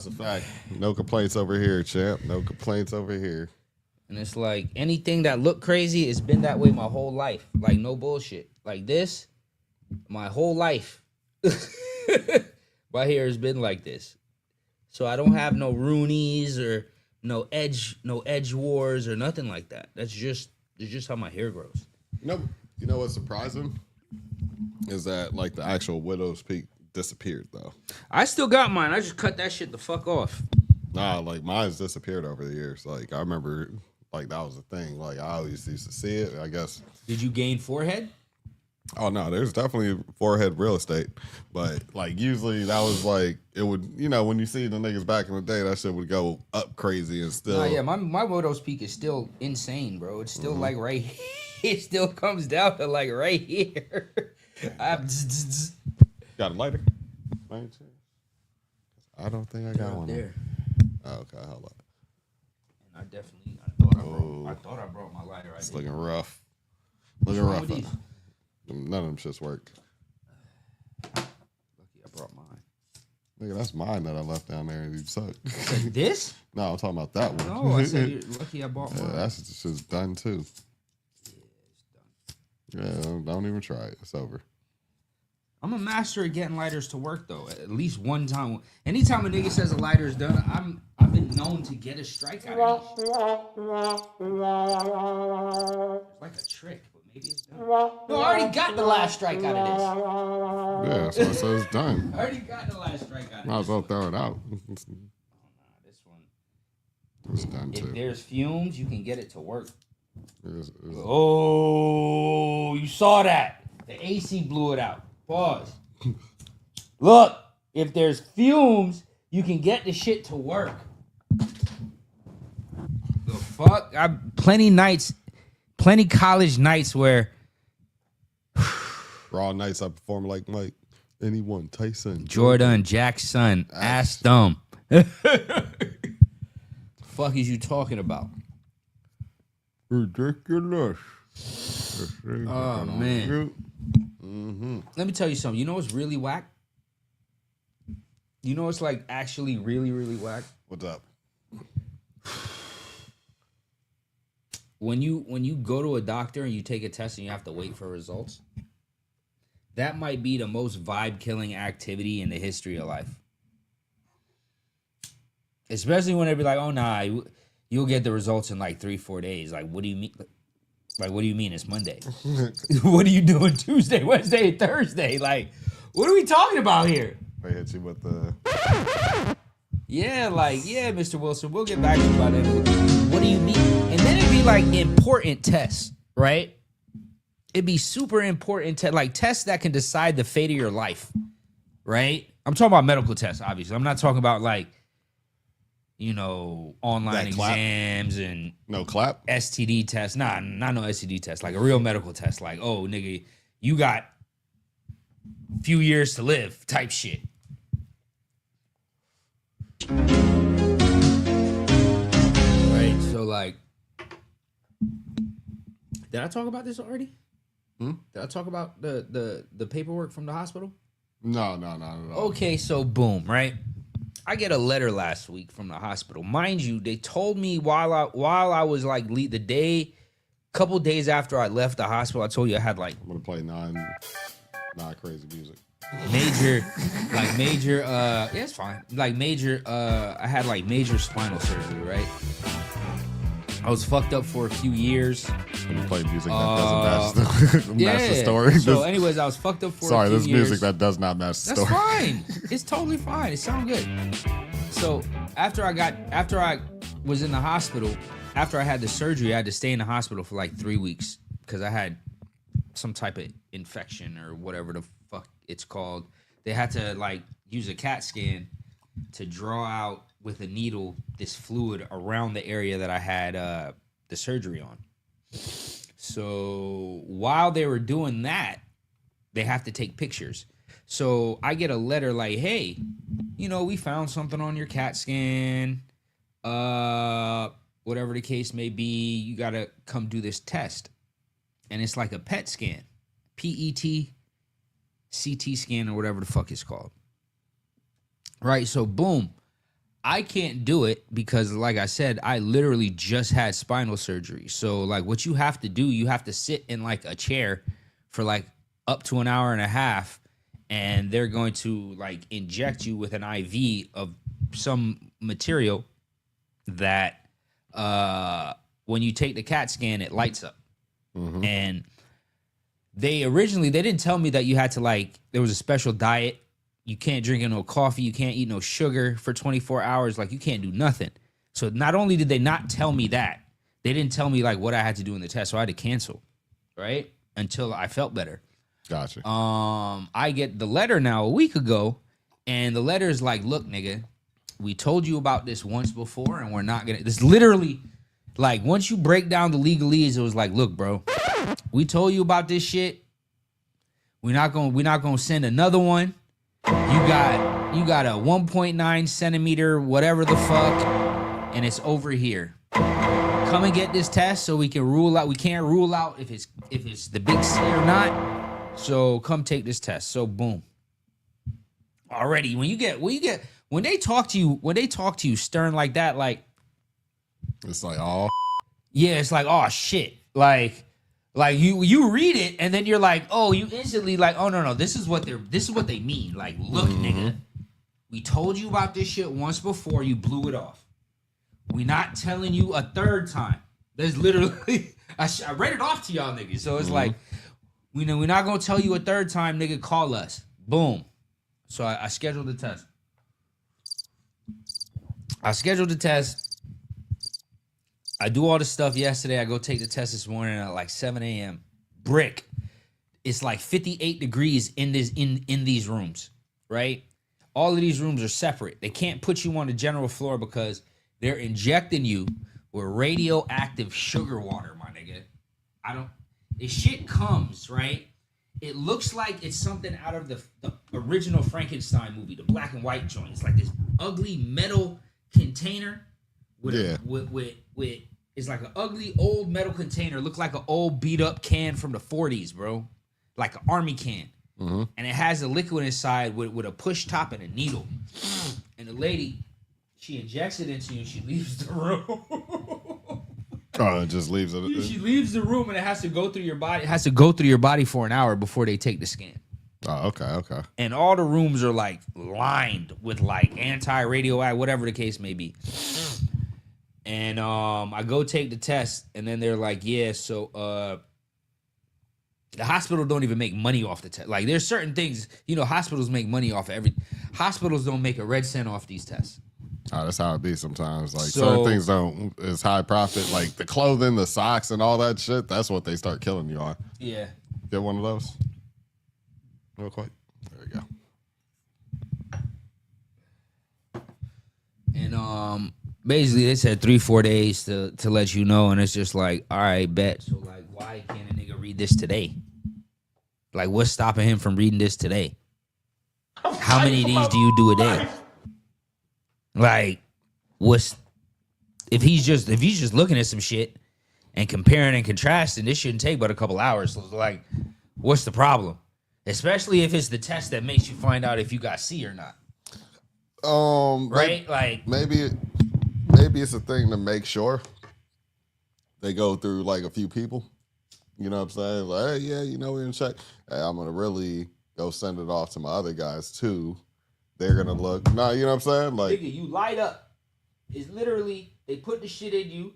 That's a fact. No complaints over here, champ. No complaints over here. And it's like anything that looked crazy, it's been that way my whole life. Like no bullshit. Like this, my whole life. My hair has been like this. So I don't have no Roonies or no edge wars or nothing like that. It's just how my hair grows. You know what's surprising? Is that like the actual widow's peak disappeared though. I still got mine. I just cut that shit the fuck off. Nah, like mine's disappeared over the years. Like I remember like that was the thing. Like I always used to see it, I guess. Did you gain forehead? Oh no, there's definitely forehead real estate. But like usually that was like it would, you know, when you see the niggas back in the day, that shit would go up crazy and still. Nah, yeah, my widow's peak is still insane, bro. It's still like right here. It still comes down to like right here. Got a lighter? I don't think I got one there. Oh, okay, hold on. And I thought I brought my lighter. It's looking rough. Looking rough. None of them shits work. Lucky I brought mine. Nigga, that's mine that I left down there and you suck. Like this? No, I'm talking about that one. No, I said you're lucky I bought mine. Yeah, that's just done too. Yeah, it's done. Yeah, don't even try it. It's over. I'm a master at getting lighters to work though. At least one time. Anytime a nigga says a lighter is done, I've been known to get a strike out of it. It's like a trick, but maybe it's done. No, I already got the last strike out of Yeah, that's what I said. It's done. this. I already got the last strike out of Might this. as well throw it out. This one. It's done If too. there's fumes, you can get it to work. It's- Oh, you saw that. The AC blew it out. Pause. Look, if there's fumes, you can get the shit to work. The fuck? Plenty college nights where Raw nights I perform like Mike. Anyone, Tyson. Jordan, Jackson, asked them. Fuck is you talking about? Ridiculous. Oh, man. Mm-hmm. Let me tell you something. You know what's really whack? You know what's like actually really, really whack? What's up? When you go to a doctor and you take a test and you have to wait for results, that might be the most vibe-killing activity in the history of life. Especially when they be like, oh, nah, you'll get the results in like 3-4 days. Like, what do you mean? Like, what do you mean it's Monday? What are you doing Tuesday, Wednesday, and Thursday? Like, what are we talking about here? They hit you with the... Yeah, like, yeah, Mr. Wilson, we'll get back to you about that. What do you mean? And then it'd be like important tests, right? It'd be super important, like tests that can decide the fate of your life, right? I'm talking about medical tests, obviously. I'm not talking about like, you know, online exams and no clap STD tests. Nah, not no STD test. Like a real medical test. Like, oh, nigga, you got a few years to live type shit. Right, so like, did I talk about this already? Did I talk about the paperwork from the hospital? No. Okay, so boom, right? I get a letter last week from the hospital. Mind you, they told me while I was like couple days after I left the hospital, I told you I had like I'm gonna play non crazy music. Yeah, it's fine. I had like major spinal surgery, right? I was fucked up for a few years. Let me play music that doesn't match the story. So anyways, I was fucked up for a few years. Sorry, this music that does not match the story. That's fine. It's totally fine. It sounds good. So after I was in the hospital, after I had the surgery, I had to stay in the hospital for like 3 weeks because I had some type of infection or whatever the fuck it's called. They had to like use a CAT scan to draw out with a needle this fluid around the area that I had the surgery on. So while they were doing that, they have to take pictures. So I get a letter like, hey, you know, we found something on your CAT scan. Whatever the case may be, you got to come do this test. And it's like a PET scan. PET, CT scan, or whatever the fuck it's called. Right, so boom. I can't do it because, like I said, I literally just had spinal surgery. So, like, what you have to do, you have to sit in like a chair for like up to an hour and a half, and they're going to like inject you with an IV of some material that when you take the CAT scan, it lights up. And they didn't tell me that you had to, like, there was a special diet. You can't drink no coffee. You can't eat no sugar for 24 hours. Like, you can't do nothing. So not only did they not tell me that, they didn't tell me like what I had to do in the test. So I had to cancel, right? Until I felt better. Gotcha. I get the letter now a week ago, and the letter is like, look, nigga, we told you about this once before, and we're not gonna. This literally, like, once you break down the legalese, it was like, look, bro, we told you about this shit. We're not gonna send another one. You got a 1.9 centimeter, whatever the fuck, and it's over here. Come and get this test so we can rule out. We can't rule out if it's the big C or not. So come take this test. So boom. Already, when they talk to you stern like that, like, it's like, oh yeah, it's like, oh shit. Like you read it and then you're like, oh, you instantly like, oh no, this is what they mean. Like, look, nigga, we told you about this shit once before, you blew it off. We not telling you a third time. There's literally I read it off to y'all niggas. So it's like, we're not gonna tell you a third time, nigga, call us. Boom. So I scheduled the test. I do all the stuff yesterday. I go take the test this morning at like 7 a.m. Brick. It's like 58 degrees in these rooms, right? All of these rooms are separate. They can't put you on the general floor because they're injecting you with radioactive sugar water, my nigga. This shit comes, right? It looks like it's something out of the original Frankenstein movie, the black and white joint. It's like this ugly metal container with it's like an ugly old metal container. Looks like an old beat up can from the 40s, bro. Like an army can. And it has a liquid inside with a push top and a needle. And the lady, she injects it into you and she leaves the room. Oh, it just leaves it. She leaves the room and it has to go through your body. It has to go through your body for an hour before they take the scan. Oh, okay. And all the rooms are like lined with like anti-radioactive, whatever the case may be. And I go take the test, and then they're like, yeah, so the hospital don't even make money off the test. Like, there's certain things, hospitals make money off of everything. Hospitals don't make a red cent off these tests. Oh, that's how it be sometimes. Like, certain things don't, it's high profit. Like the clothing, the socks, and all that shit, that's what they start killing you on. Yeah. Get one of those real quick. There we go. And basically they said 3-4 days to let you know, and it's just like, all right, bet. So like, why can't a nigga read this today? Like, what's stopping him from reading this today? How many of these do you do a day? Like, if he's just looking at some shit and comparing and contrasting, this shouldn't take but a couple hours. So it's like, what's the problem? Especially if it's the test that makes you find out if you got C or not. Right? Like maybe it's a thing to make sure they go through like a few people. You know what I'm saying? Like, hey, yeah, we're gonna check. Hey, I'm gonna really go send it off to my other guys too. They're gonna look. Nah, you know what I'm saying? Like, nigga, you light up. It's literally, they put the shit in you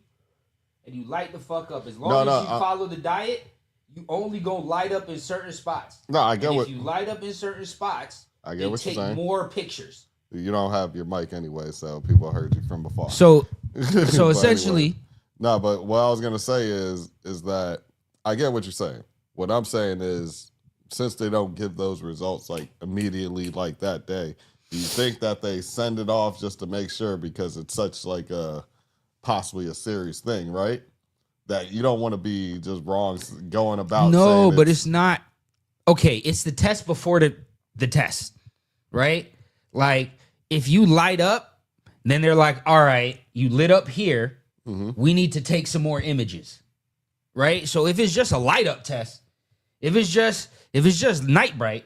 and you light the fuck up. As long as you follow the diet, you only gonna light up in certain spots. No, I get if you light up in certain spots, I get what you're saying. Take more pictures. You don't have your mic anyway, so people heard you from afar. So essentially, anyway. No, but what I was gonna say is that I get what you're saying. What I'm saying is, since they don't give those results like immediately, like that day, do you think that they send it off just to make sure, because it's such like a possibly a serious thing, right? That you don't want to be just wrong going about. No, but it's not. Okay, it's the test before the test, right? Like, if you light up, then they're like, all right, you lit up here. We need to take some more images, right? So if it's just a light up test, if it's just night bright,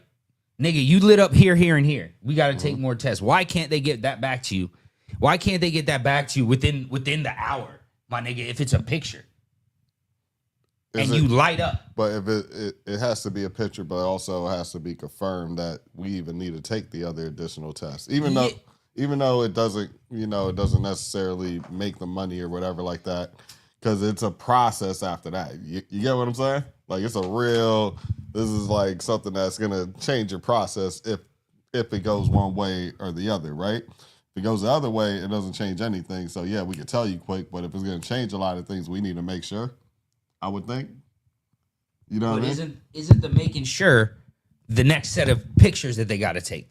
nigga, you lit up here, here, and here. We got to take more tests. Why can't they get that back to you Why can't they get that back to you within the hour, my nigga? If it's a picture and you light up, but if it has to be a picture, but also has to be confirmed that we even need to take the other additional tests, even though it doesn't, it doesn't necessarily make the money or whatever like that, because it's a process after that. You get what I'm saying? Like this is like something that's gonna change your process if it goes one way or the other, right? If it goes the other way, it doesn't change anything. So yeah, we can tell you quick, but if it's gonna change a lot of things, we need to make sure. I would think. You know what I mean? Isn't the making sure the next set of pictures that they got to take?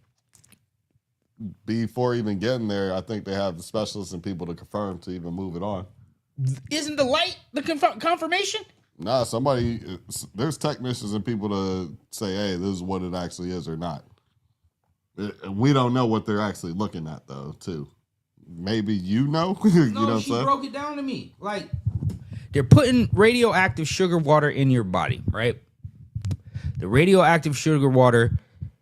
Before even getting there, I think they have the specialists and people to confirm to even move it on. Isn't the light the confirmation? Nah, there's technicians and people to say, hey, this is what it actually is or not. We don't know what they're actually looking at, though, too. Maybe you know? You know what I'm saying? Broke it down to me. Like, they're putting radioactive sugar water in your body, right? The radioactive sugar water,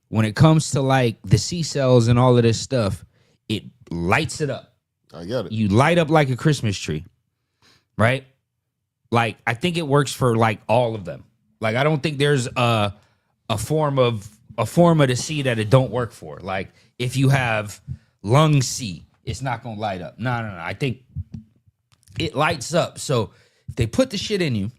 when it comes to, like, the C cells and all of this stuff, it lights it up. I get it. You light up like a Christmas tree, right? Like, I think it works for, like, all of them. Like, I don't think there's a form of the C that it don't work for. Like, if you have lung C, it's not going to light up. No. I think it lights up. So if they put the shit in you,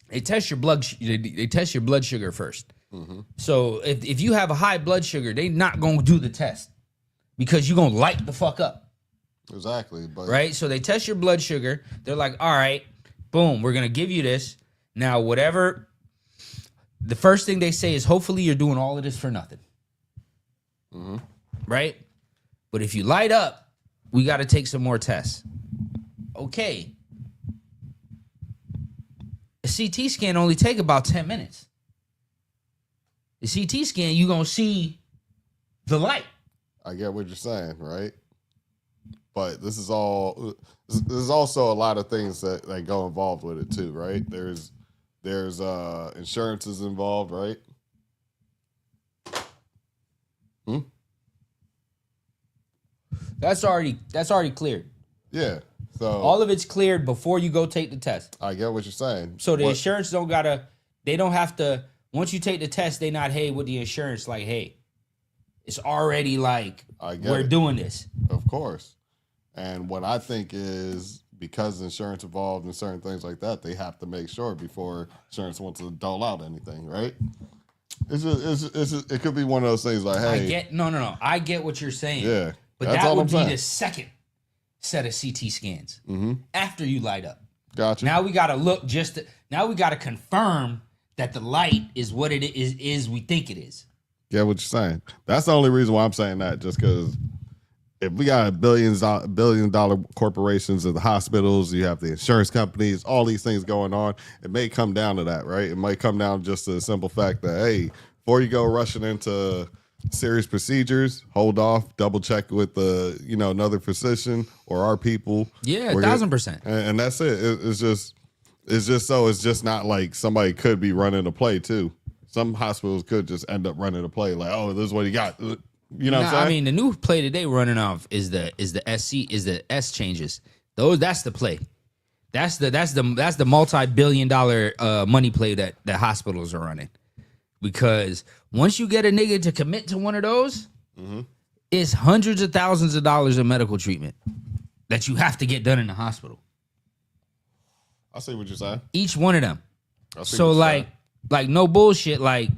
they test your blood sugar first. Mm-hmm. So if you have a high blood sugar, they not going to do the test because you're going to light the fuck up. Exactly. Right? So they test your blood sugar. They're like, all right, boom, we're going to give you this. Now, whatever, the first thing they say is hopefully you're doing all of this for nothing. Mm-hmm. Right? But if you light up, we got to take some more tests. Okay. A CT scan only take about 10 minutes. The CT scan, you're going to see the light. I get what you're saying, right? But this is also a lot of things that go involved with it too, right? There's insurances involved, right? That's already cleared. Yeah. So all of it's cleared before you go take the test. I get what you're saying. So the insurance don't have to, once you take the test, they not, hey, with the insurance, like, hey, it's already like, we're doing this. Of course. And what I think is because insurance involved in certain things like that, they have to make sure before insurance wants to dole out anything, right? It could be one of those things like, hey. I get what you're saying. Yeah. But that would be the second set of CT scans after you light up. Gotcha. Now we got to now we got to confirm that the light is what it is we think it is. Get what you're saying. That's the only reason why I'm saying that, just because if we got billion-dollar corporations at the hospitals, you have the insurance companies, all these things going on, it may come down to that, right? It might come down just to the simple fact that, hey, before you go rushing into serious procedures, hold off, double check with another physician or our people. Yeah, 1,000%. And that's it. It's just not like somebody could be running a play too. Some hospitals could just end up running a play like, oh, this is what he got. You know what I'm saying? I mean, the new play today running off is the S changes. That's the play. That's the multi-billion-dollar money play that hospitals are running. Because once you get a nigga to commit to one of those, it's hundreds of thousands of dollars of medical treatment that you have to get done in the hospital. I see what you're saying. Each one of them. So like no bullshit. Like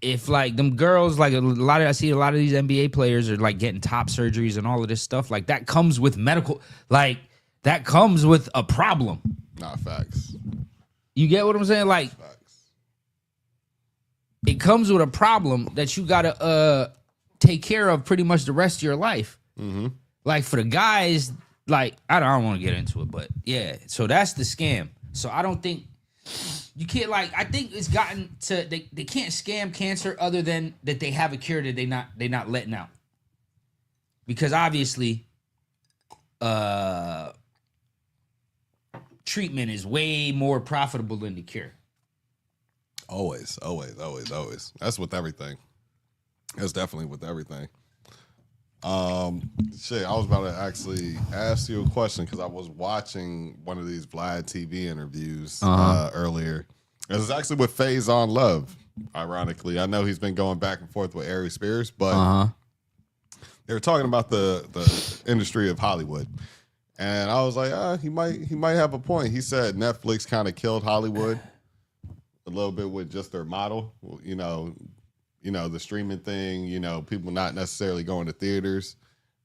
if like them girls, like I see a lot of these NBA players are like getting top surgeries and all of this stuff. Like that comes with medical. Like that comes with a problem. Not facts. You get what I'm saying? Like. Facts. It comes with a problem that you gotta take care of pretty much the rest of your life. Mm-hmm. Like for the guys, like I don't want to get into it, but yeah. So that's the scam. So I don't think you can't I think it's gotten to they can't scam cancer other than that they have a cure that they not letting out. Because obviously, treatment is way more profitable than the cure. Always. That's with everything. That's definitely with everything. Shit, I was about to actually ask you a question because I was watching one of these Vlad TV interviews earlier. It was actually with Phase on Love, ironically. I know he's been going back and forth with Ari Spears, but they were talking about the industry of Hollywood. And I was like, he might have a point. He said Netflix kind of killed Hollywood a little bit with just their model, the streaming thing, people not necessarily going to theaters.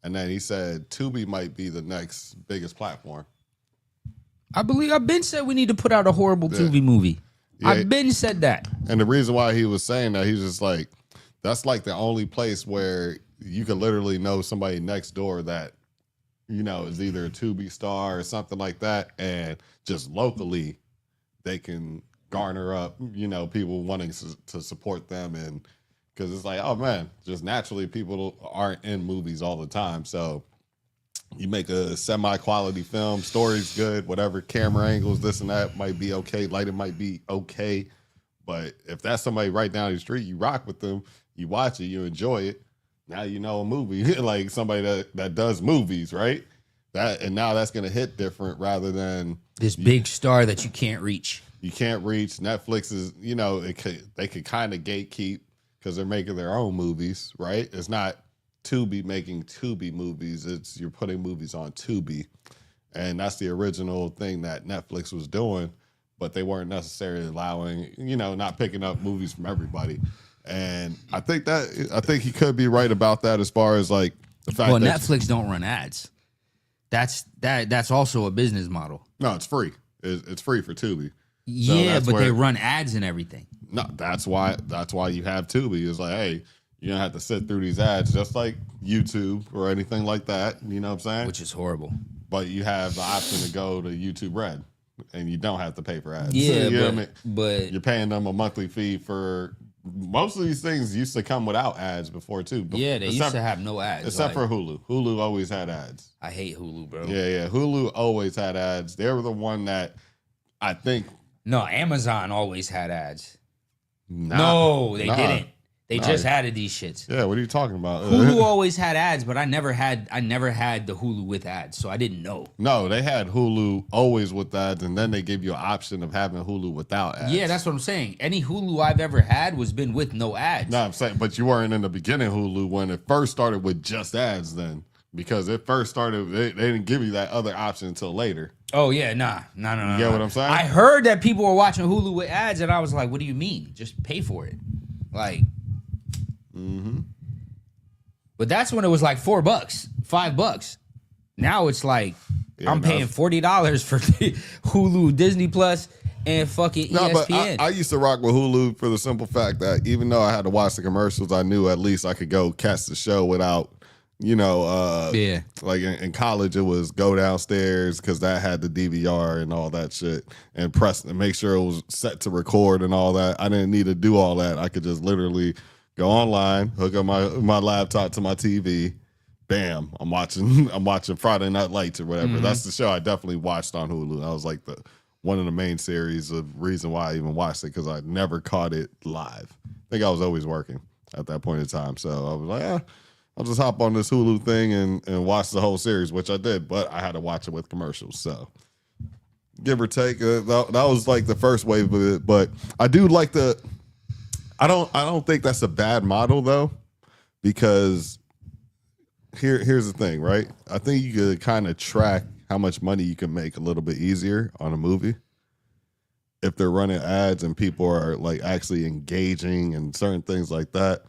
And then he said Tubi might be the next biggest platform. I believe I've been said we need to put out a horrible Tubi movie. Yeah. I've been said that. And the reason why he was saying that, he's just like, that's like the only place where you can literally know somebody next door that, is either a Tubi star or something like that. And just locally, they can garner up, people wanting to support them. And because it's like, oh man, just naturally people aren't in movies all the time. So you make a semi-quality film, story's good, whatever, camera angles, this and that might be okay, lighting might be okay. But if that's somebody right down the street, you rock with them, you watch it, you enjoy it. Now you know a movie, like somebody that does movies, right? Now that's gonna hit different rather than this big star that you can't reach. You can't reach. Netflix is, they could kind of gatekeep because they're making their own movies, right? It's not Tubi making Tubi movies. It's you're putting movies on Tubi. And that's the original thing that Netflix was doing, but they weren't necessarily allowing, not picking up movies from everybody. And I think he could be right about that as far as like the fact that Netflix don't run ads. That's also a business model. No, it's free. It's free for Tubi. Yeah, but they run ads and everything. No, that's why you have Tubi. It's like, hey, you don't have to sit through these ads just like YouTube or anything like that. You know what I'm saying? Which is horrible. But you have the option to go to YouTube Red, and you don't have to pay for ads. Yeah, but you're paying them a monthly fee for most of these things. Used to come without ads before too. Yeah, they used to have no ads, except for Hulu. Hulu always had ads. I hate Hulu, bro. Yeah. Hulu always had ads. They were the one that I think. No, Amazon always had ads. No, they didn't. They just added these shits. Yeah, what are you talking about? Hulu always had ads, but I never had the Hulu with ads, so I didn't know. No, they had Hulu always with ads, and then they gave you an option of having Hulu without ads. Yeah, that's what I'm saying. Any Hulu I've ever had was been with no ads. No, I'm saying, but you weren't in the beginning Hulu when it first started with just ads then. Because it first started, they didn't give you that other option until later. Oh, yeah, nah. You get what I'm saying? I heard that people were watching Hulu with ads, and I was like, what do you mean? Just pay for it. Like, But that's when it was like $4, $5. Now it's like, I'm paying $40 for Hulu, Disney Plus, and fucking ESPN. But I used to rock with Hulu for the simple fact that even though I had to watch the commercials, I knew at least I could go catch the show without... like in college, it was go downstairs because that had the DVR and all that shit, and press and make sure it was set to record and all that. I didn't need to do all that. I could just literally go online, hook up my laptop to my TV, bam, I'm watching Friday Night Lights or whatever. That's the show I definitely watched on Hulu. That was like one of the main series of reason why I even watched it, because I never caught it live. I think I was always working at that point in time, so I was like, I'll just hop on this Hulu thing and watch the whole series, which I did, but I had to watch it with commercials. So, give or take, that was like the first wave of it. But I do like I don't think that's a bad model though, because here's the thing, right? I think you could kind of track how much money you can make a little bit easier on a movie if they're running ads and people are like actually engaging and certain things like that.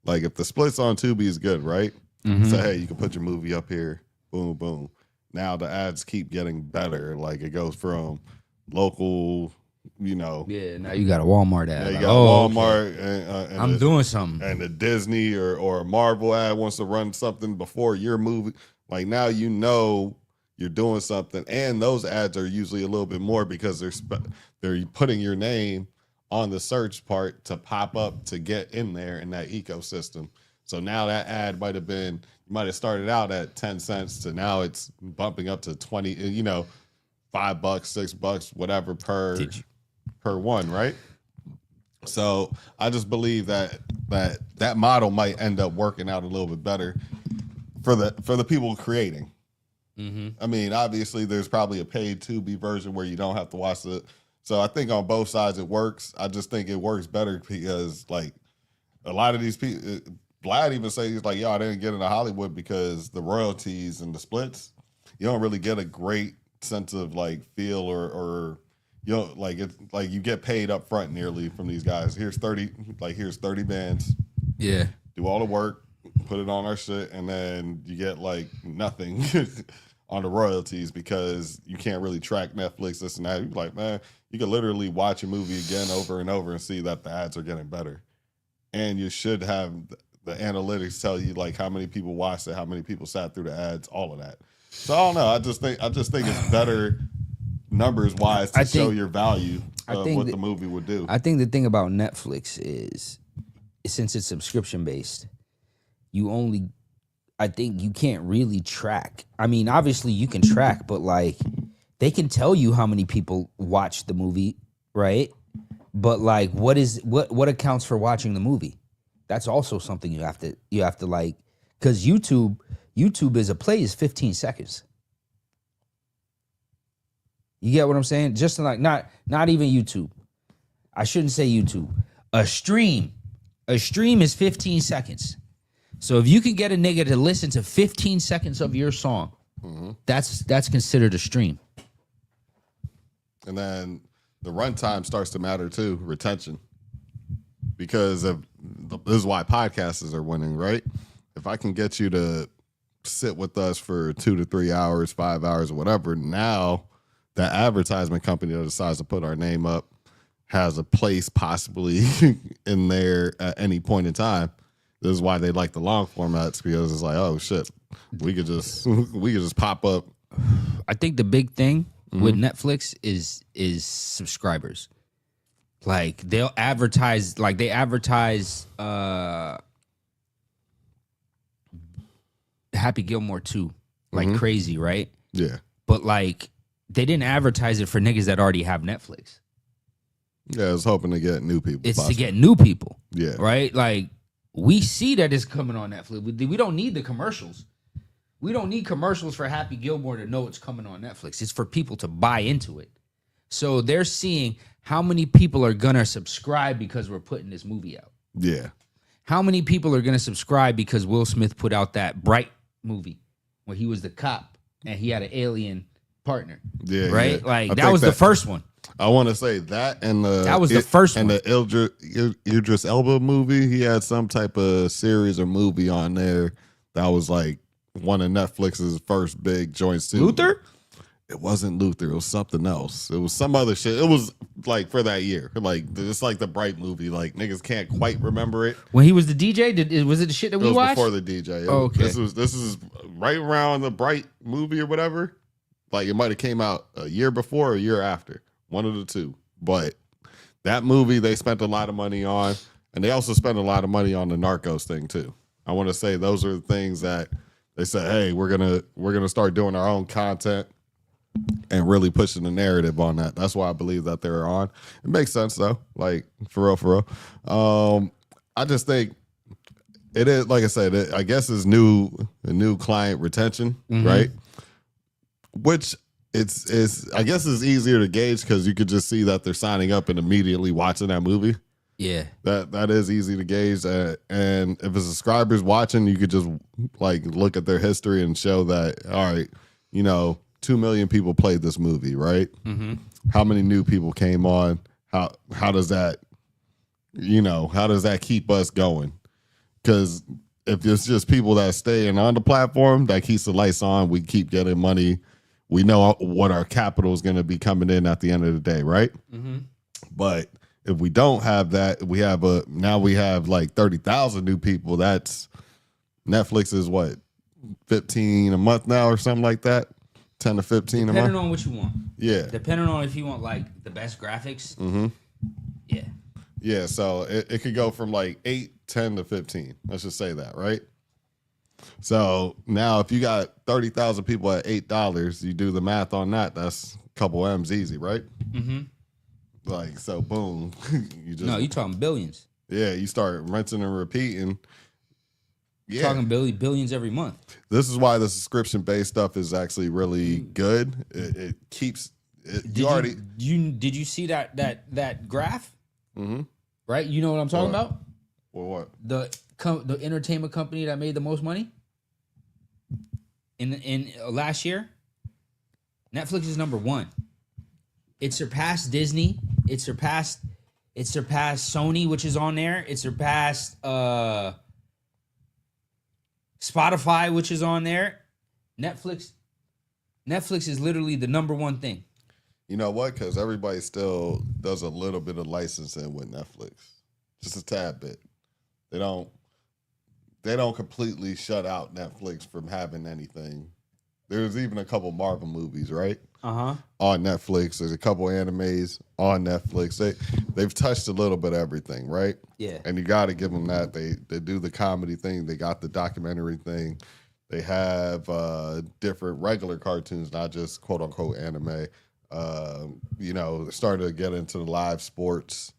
Like if the splits on Tubi is good, right? So hey, you can put your movie up here, boom, boom. Now the ads keep getting better. Like it goes from local, Yeah, now you got a Walmart ad. Yeah, you got Walmart, okay. and I'm doing something. And the Disney or a Marvel ad wants to run something before your movie. Like now you're doing something, and those ads are usually a little bit more because they're putting your name on the search part to pop up to get in there in that ecosystem. So now that ad might have started out at 10 cents to now it's bumping up to 20, $5, $6, whatever per one, right? So I just believe that model might end up working out a little bit better for the people creating. Mm-hmm. I mean, obviously, there's probably a paid Tubi version where you don't have to watch it. So I think on both sides it works. I just think it works better because, like, a lot of these people, Vlad even says, he's like, yo, I didn't get into Hollywood because the royalties and the splits, you don't really get a great sense of, like, feel or you know, like, it's like you get paid up front nearly from these guys. Here's 30 bands. Yeah. Do all the work, put it on our shit, and then you get, like, nothing on the royalties because you can't really track Netflix, this and that. You're like, man, you can literally watch a movie again over and over and see that the ads are getting better. And you should have the analytics tell you, like, how many people watched it, how many people sat through the ads, all of that. So I don't know. I just think it's better numbers wise to show your value of what the movie would do. I think the thing about Netflix is since it's subscription based, I think you can't really track. I mean, obviously you can track, but, like, they can tell you how many people watch the movie, right? But, like, what accounts for watching the movie? That's also something you have to like, because YouTube is a play is 15 seconds. You get what I'm saying? Just like not even YouTube. I shouldn't say YouTube. A stream is 15 seconds. So if you can get a nigga to listen to 15 seconds of your song, that's considered a stream. And then the runtime starts to matter too, retention. Because this is why podcasts are winning, right? If I can get you to sit with us for 2 to 3 hours, 5 hours, or whatever, now that advertisement company that decides to put our name up has a place possibly in there at any point in time. This is why they like the long formats, because it's like, oh shit, we could just pop up. I think the big thing with Netflix is subscribers. Like, they'll advertise, like they advertise Happy Gilmore 2 like crazy, right? Yeah. But, like, they didn't advertise it for niggas that already have Netflix. Yeah, I was hoping to get new people. It's possibly to get new people. Yeah. Right? Like, we see that it's coming on Netflix. We don't need the commercials. We don't need commercials for Happy Gilmore to know it's coming on Netflix. It's for people to buy into it. So they're seeing how many people are going to subscribe because we're putting this movie out. Yeah. How many people are going to subscribe because Will Smith put out that Bright movie where he was the cop and he had an alien partner? Yeah. Right? Yeah. Like, that was the first one. I want to say that and that was the first one. And the Idris Elba movie, he had some type of series or movie on there that was like one of Netflix's first big joints too. Luther? It wasn't Luther. It was something else. It was some other shit. It was like for that year. Like, it's like the Bright movie. Like, niggas can't quite remember it. When he was the DJ, was it the shit that we watched? Before the DJ. Oh, okay. This is right around the Bright movie or whatever. Like, it might have came out a year before or a year after. One of the two. But that movie they spent a lot of money on. And they also spent a lot of money on the Narcos thing too. I want to say those are the things that they said, hey, we're gonna start doing our own content and really pushing the narrative on that. That's why I believe that they're on. It makes sense though. Like, for real. I just think it is, like I said, I guess it's new client retention, right? Which it's I guess it's easier to gauge because you could just see that they're signing up and immediately watching that movie. Yeah. That is easy to gauge. And if a subscriber's watching, you could just like look at their history and show that, all right, 2 million people played this movie, right? How many new people came on? How does that, how does that keep us going? Because if it's just people that staying on the platform, that keeps the lights on, we keep getting money. We know what our capital is going to be coming in at the end of the day, right? But if we don't have that, we have like 30,000 new people. That's Netflix is what, 15 a month now or something like that? 10 to 15 a month? Depending on what you want. Yeah. Depending on if you want like the best graphics. Yeah. Yeah, so it could go from like 8, 10 to 15. Let's just say that, right? So now if you got 30,000 people at $8, you do the math on that, that's a couple M's easy, right? Like, so boom. No, you talking billions. Yeah, you start rinsing and repeating. Yeah. Talking billions every month. This is why the subscription based stuff is actually really good. It keeps it, Did you see that graph? Mm-hmm. Right, you know what I'm talking about. Or what? The entertainment company that made the most money in last year. Netflix is number one. It surpassed Disney. It surpassed Sony, which is on there. It surpassed Spotify, which is on there. Netflix is literally the number one thing. You know what? Because everybody still does a little bit of licensing with Netflix, just a tad bit. They don't completely shut out Netflix from having anything. There's even a couple Marvel movies, right? On Netflix. There's a couple animes on Netflix. They've touched a little bit of everything, right? Yeah. And you got to give them that. They do the comedy thing. They got the documentary thing. They have different regular cartoons, not just quote unquote anime. They're starting to get into the live sports.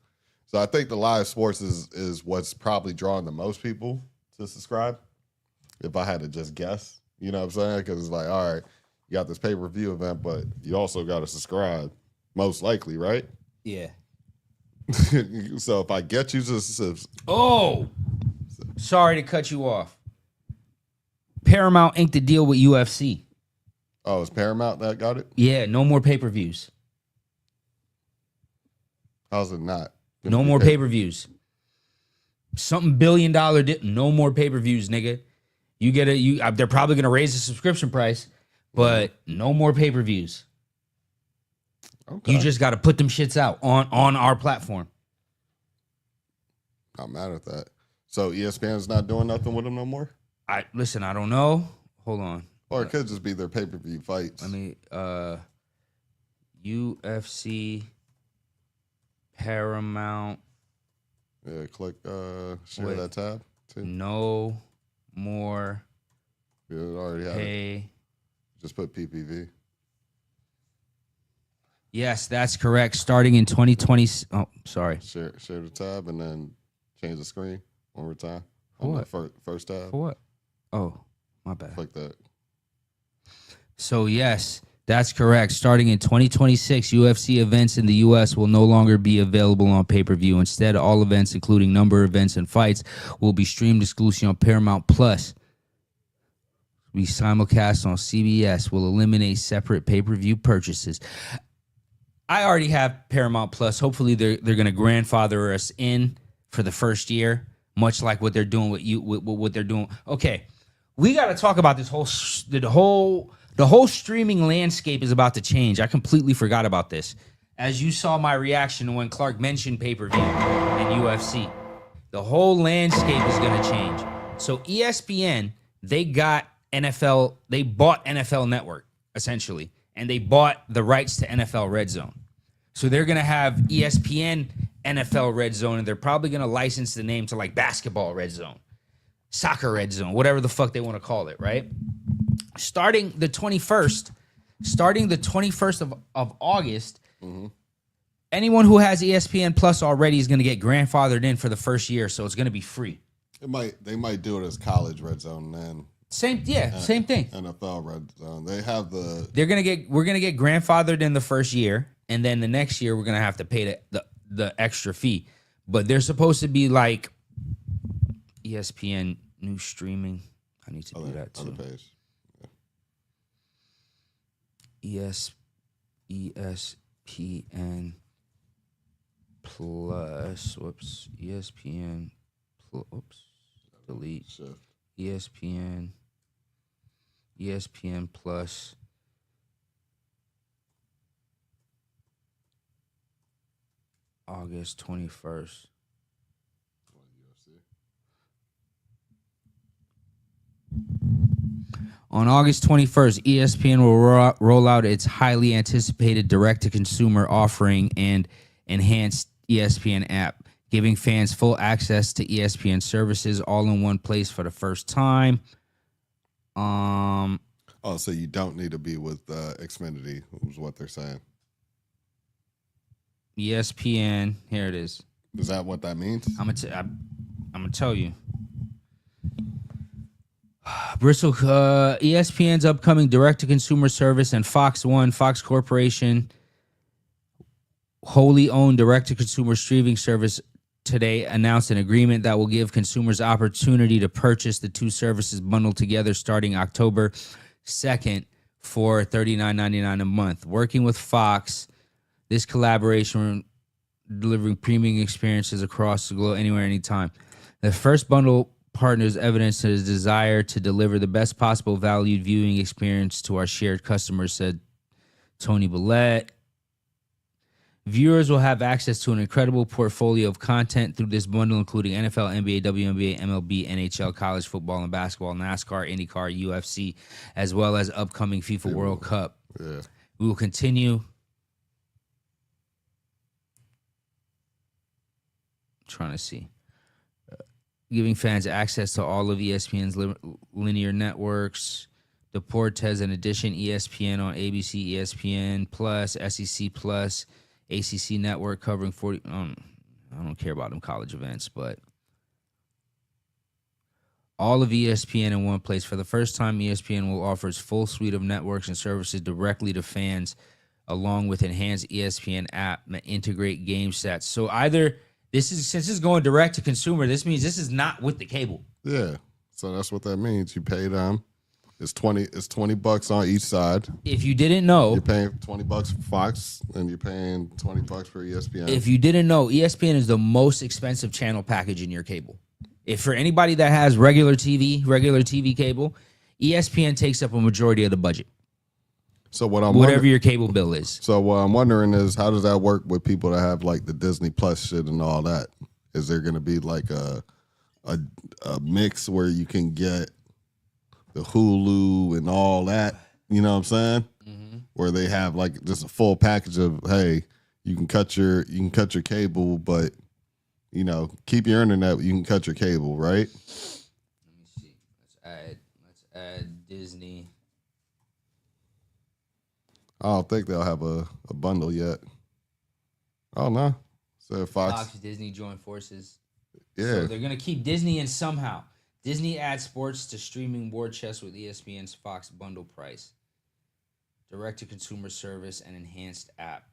So I think the live sports is what's probably drawing the most people to subscribe. If I had to just guess, you know what I'm saying? Because it's like, all right, you got this pay-per-view event, but you also got to subscribe, most likely, right? Yeah. So if I get you to sorry to cut you off. Paramount inked the deal with UFC. Oh, it's Paramount that got it? Yeah, no more pay-per-views. How's it not? No more pay-per-views. Something $1 billion no more pay-per-views, nigga. They're probably gonna raise the subscription price, but no more pay-per-views. Okay. You just gotta put them shits out on our platform. Not mad at that. So ESPN's not doing nothing with them no more? I don't know. Hold on. Or it could just be their pay-per-view fights. Let me UFC Paramount. Yeah, click share that tab too. No more. Yeah, it already had it. Just put PPV. Yes, that's correct. Starting in 2020. Oh, sorry. Share the tab and then change the screen one more time. For on what? The first tab. For what? Oh, my bad. Click that. So yes, that's correct. Starting in 2026, UFC events in the U.S. will no longer be available on pay-per-view. Instead, all events, including number events and fights, will be streamed exclusively on Paramount Plus. We simulcast on CBS. Will eliminate separate pay-per-view purchases. I already have Paramount Plus. Hopefully, they're going to grandfather us in for the first year, much like what they're doing with what they're doing. Okay, we got to talk about this the whole streaming landscape is about to change. I completely forgot about this. As you saw my reaction when Clark mentioned pay-per-view and UFC, the whole landscape is going to change. So ESPN, they bought NFL Network, essentially, and they bought the rights to NFL Red Zone. So they're going to have ESPN NFL Red Zone, and they're probably going to license the name to like Basketball Red Zone, Soccer Red Zone, whatever the fuck they want to call it, right? Starting the 21st of August, anyone who has ESPN Plus already is going to get grandfathered in for the first year, so it's going to be free. They might do it as college Red Zone then. Same thing. NFL Red Zone. We're gonna get grandfathered in the first year, and then the next year we're gonna have to pay the extra fee. But they're supposed to be like ESPN new streaming. I need to do that too. Other page. ESPN Plus. Whoops. ESPN. Oops. Delete. Shift. ESPN Plus. August 21st. On August 21st, ESPN will roll out its highly anticipated direct-to-consumer offering and enhanced ESPN app, giving fans full access to ESPN services all in one place for the first time. So you don't need to be with Xfinity, is what they're saying. ESPN, here it is. Is that what that means? I'm gonna tell you. Bristol, ESPN's upcoming direct-to-consumer service and Fox One, Fox Corporation, wholly owned direct-to-consumer streaming service today announced an agreement that will give consumers opportunity to purchase the two services bundled together starting October 2nd for $39.99 a month. Working with Fox, this collaboration delivering premium experiences across the globe, anywhere, anytime. The first bundle partners evidence his desire to deliver the best possible valued viewing experience to our shared customers, said Tony Billette. Viewers will have access to an incredible portfolio of content through this bundle, including NFL, NBA, WNBA, MLB, NHL, college football and basketball, NASCAR, IndyCar, UFC, as well as upcoming FIFA World Cup. Yeah. We will continue trying to see. Giving fans access to all of ESPN's linear networks. Deportes has in addition ESPN on ABC, ESPN Plus, SEC Plus, ACC Network covering 40. I don't care about them college events, but all of ESPN in one place. For the first time, ESPN will offer its full suite of networks and services directly to fans, along with enhanced ESPN app that integrate game sets. So either since this is going direct to consumer, this means this is not with the cable. Yeah. So that's what that means. You pay them. It's $20 on each side. If you didn't know, you're paying $20 for Fox and you're paying $20 for ESPN. If you didn't know, ESPN is the most expensive channel package in your cable. If for anybody that has regular TV cable, ESPN takes up a majority of the budget. So whatever your cable bill is. So what I'm wondering is, how does that work with people that have like the Disney Plus shit and all that? Is there going to be like a mix where you can get the Hulu and all that? You know what I'm saying? Mm-hmm. Where they have like just a full package of, hey, you can cut your cable, but you know, keep your internet. You can cut your cable, right? Let me see. Let's add Disney. I don't think they'll have a bundle yet. Oh no. So Fox Disney join forces. Yeah. So they're gonna keep Disney in somehow. Disney adds sports to streaming war chest with ESPN's Fox bundle price. Direct-to-consumer service and enhanced app.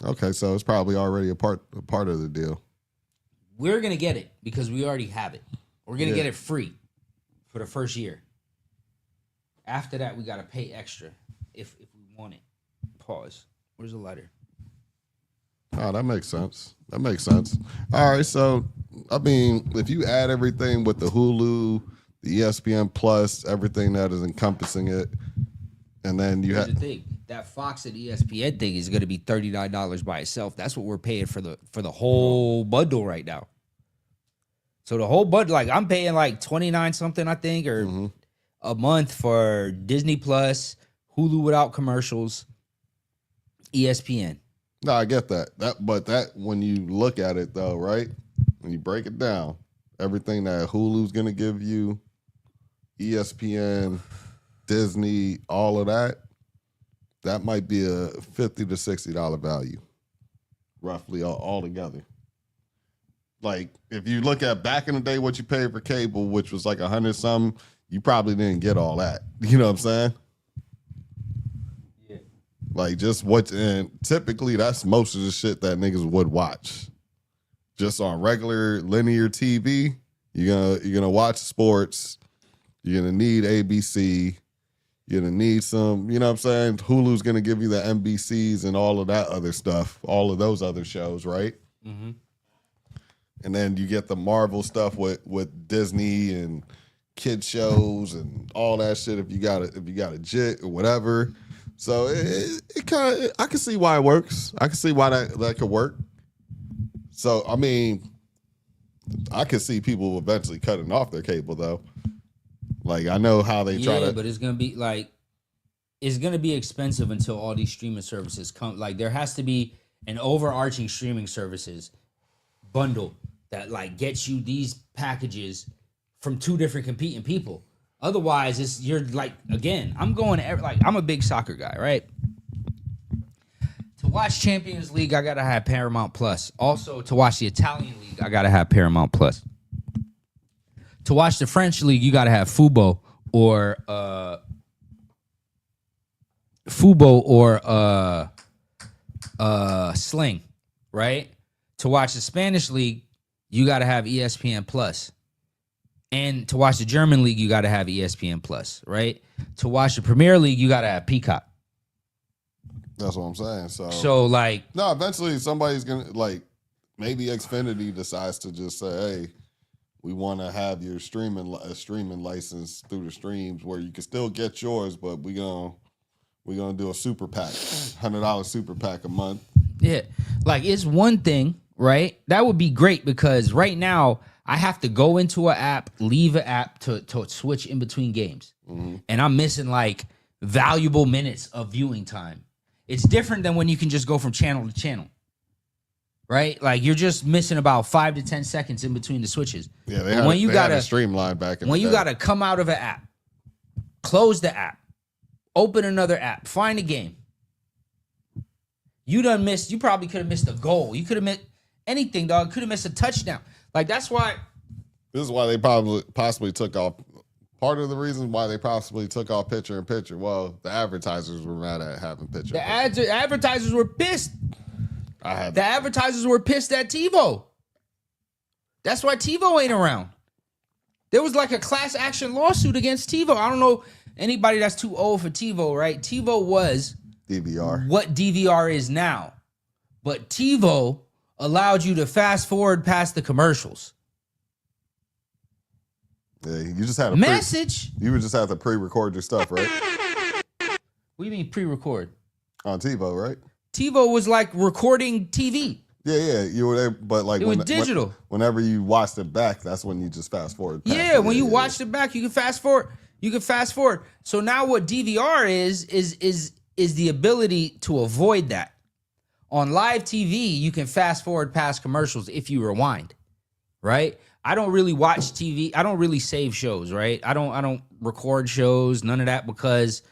Okay, so it's probably already a part of the deal. We're gonna get it because we already have it. We're gonna get it free for the first year. After that, we gotta pay extra if we want it. Pause. Where's the lighter? Oh, that makes sense. All right, so I mean, if you add everything with the Hulu, the ESPN Plus, everything that is encompassing it, and then you have the thing, that Fox and ESPN thing is going to be $39 by itself. That's what we're paying for the whole bundle right now. So the whole bundle, like I'm paying like $29 something, I think, or a month for Disney Plus, Hulu without commercials, ESPN. No, I get that. But when you look at it though, right? When you break it down, everything that Hulu's gonna give you, ESPN, Disney, all of that might be a $50 to $60 value, roughly all together. Like if you look at back in the day what you paid for cable, which was like $100 something, you probably didn't get all that. You know what I'm saying? Yeah. Like and typically that's most of the shit that niggas would watch. Just on regular linear TV, you're gonna watch sports. You're gonna need ABC. You're gonna need some, you know what I'm saying? Hulu's gonna give you the NBCs and all of that other stuff, all of those other shows, right? Mm-hmm. And then you get the Marvel stuff with Disney and kid shows and all that shit. If you got a JIT or whatever, so it kind of, I can see why it works. I can see why that could work. So I mean, I could see people eventually cutting off their cable though. Like I know how they try to, but it's gonna be like, it's gonna be expensive until all these streaming services come. Like there has to be an overarching streaming services bundle that like gets you these packages from two different competing people. Otherwise, you're like, again, I'm a big soccer guy, right? To watch Champions League, I gotta have Paramount Plus. Also, to watch the Italian League, I gotta have Paramount Plus. To watch the French league, you got to have Fubo or Sling, right? To watch the Spanish league, you got to have ESPN Plus. And to watch the German league, you got to have ESPN Plus, right? To watch the Premier League, you got to have Peacock. That's what I'm saying. So like, no, eventually somebody's gonna like, maybe Xfinity decides to just say, hey, we want to have your streaming license through the streams where you can still get yours, but we're gonna do a super pack, $100 super pack a month. Yeah, like it's one thing, right? That would be great because right now I have to go into an app, leave an app to switch in between games, and I'm missing like valuable minutes of viewing time. It's different than when you can just go from channel to channel, right? Like you're just missing about 5 to 10 seconds in between the switches. Yeah, they had a streamline back in the day. When you gotta come out of an app, close the app, open another app, find a game. You probably could have missed a goal. You could have missed anything, dog. Could have missed a touchdown. Like that's why. This is why they possibly took off. Part of the reason why they possibly took off picture in picture. Well, the advertisers were mad at having picture. The advertisers were pissed. The advertisers were pissed at TiVo. That's why TiVo ain't around. There was like a class action lawsuit against TiVo. I don't know anybody that's too old for TiVo, right? TiVo was DVR. What DVR is now. But TiVo allowed you to fast forward past the commercials. Yeah, you just had a message. You would just have to pre-record your stuff, right? What do you mean pre-record? On TiVo, right? TiVo was like recording TV. Yeah, you were there, but like it was digital. Whenever you watched it back, that's when you just fast forward. Yeah, when you watched it back, you can fast forward. So now what DVR is the ability to avoid that. On live TV, you can fast forward past commercials if you rewind, right? I don't really watch TV. I don't really save shows, right? I don't record shows, none of that, because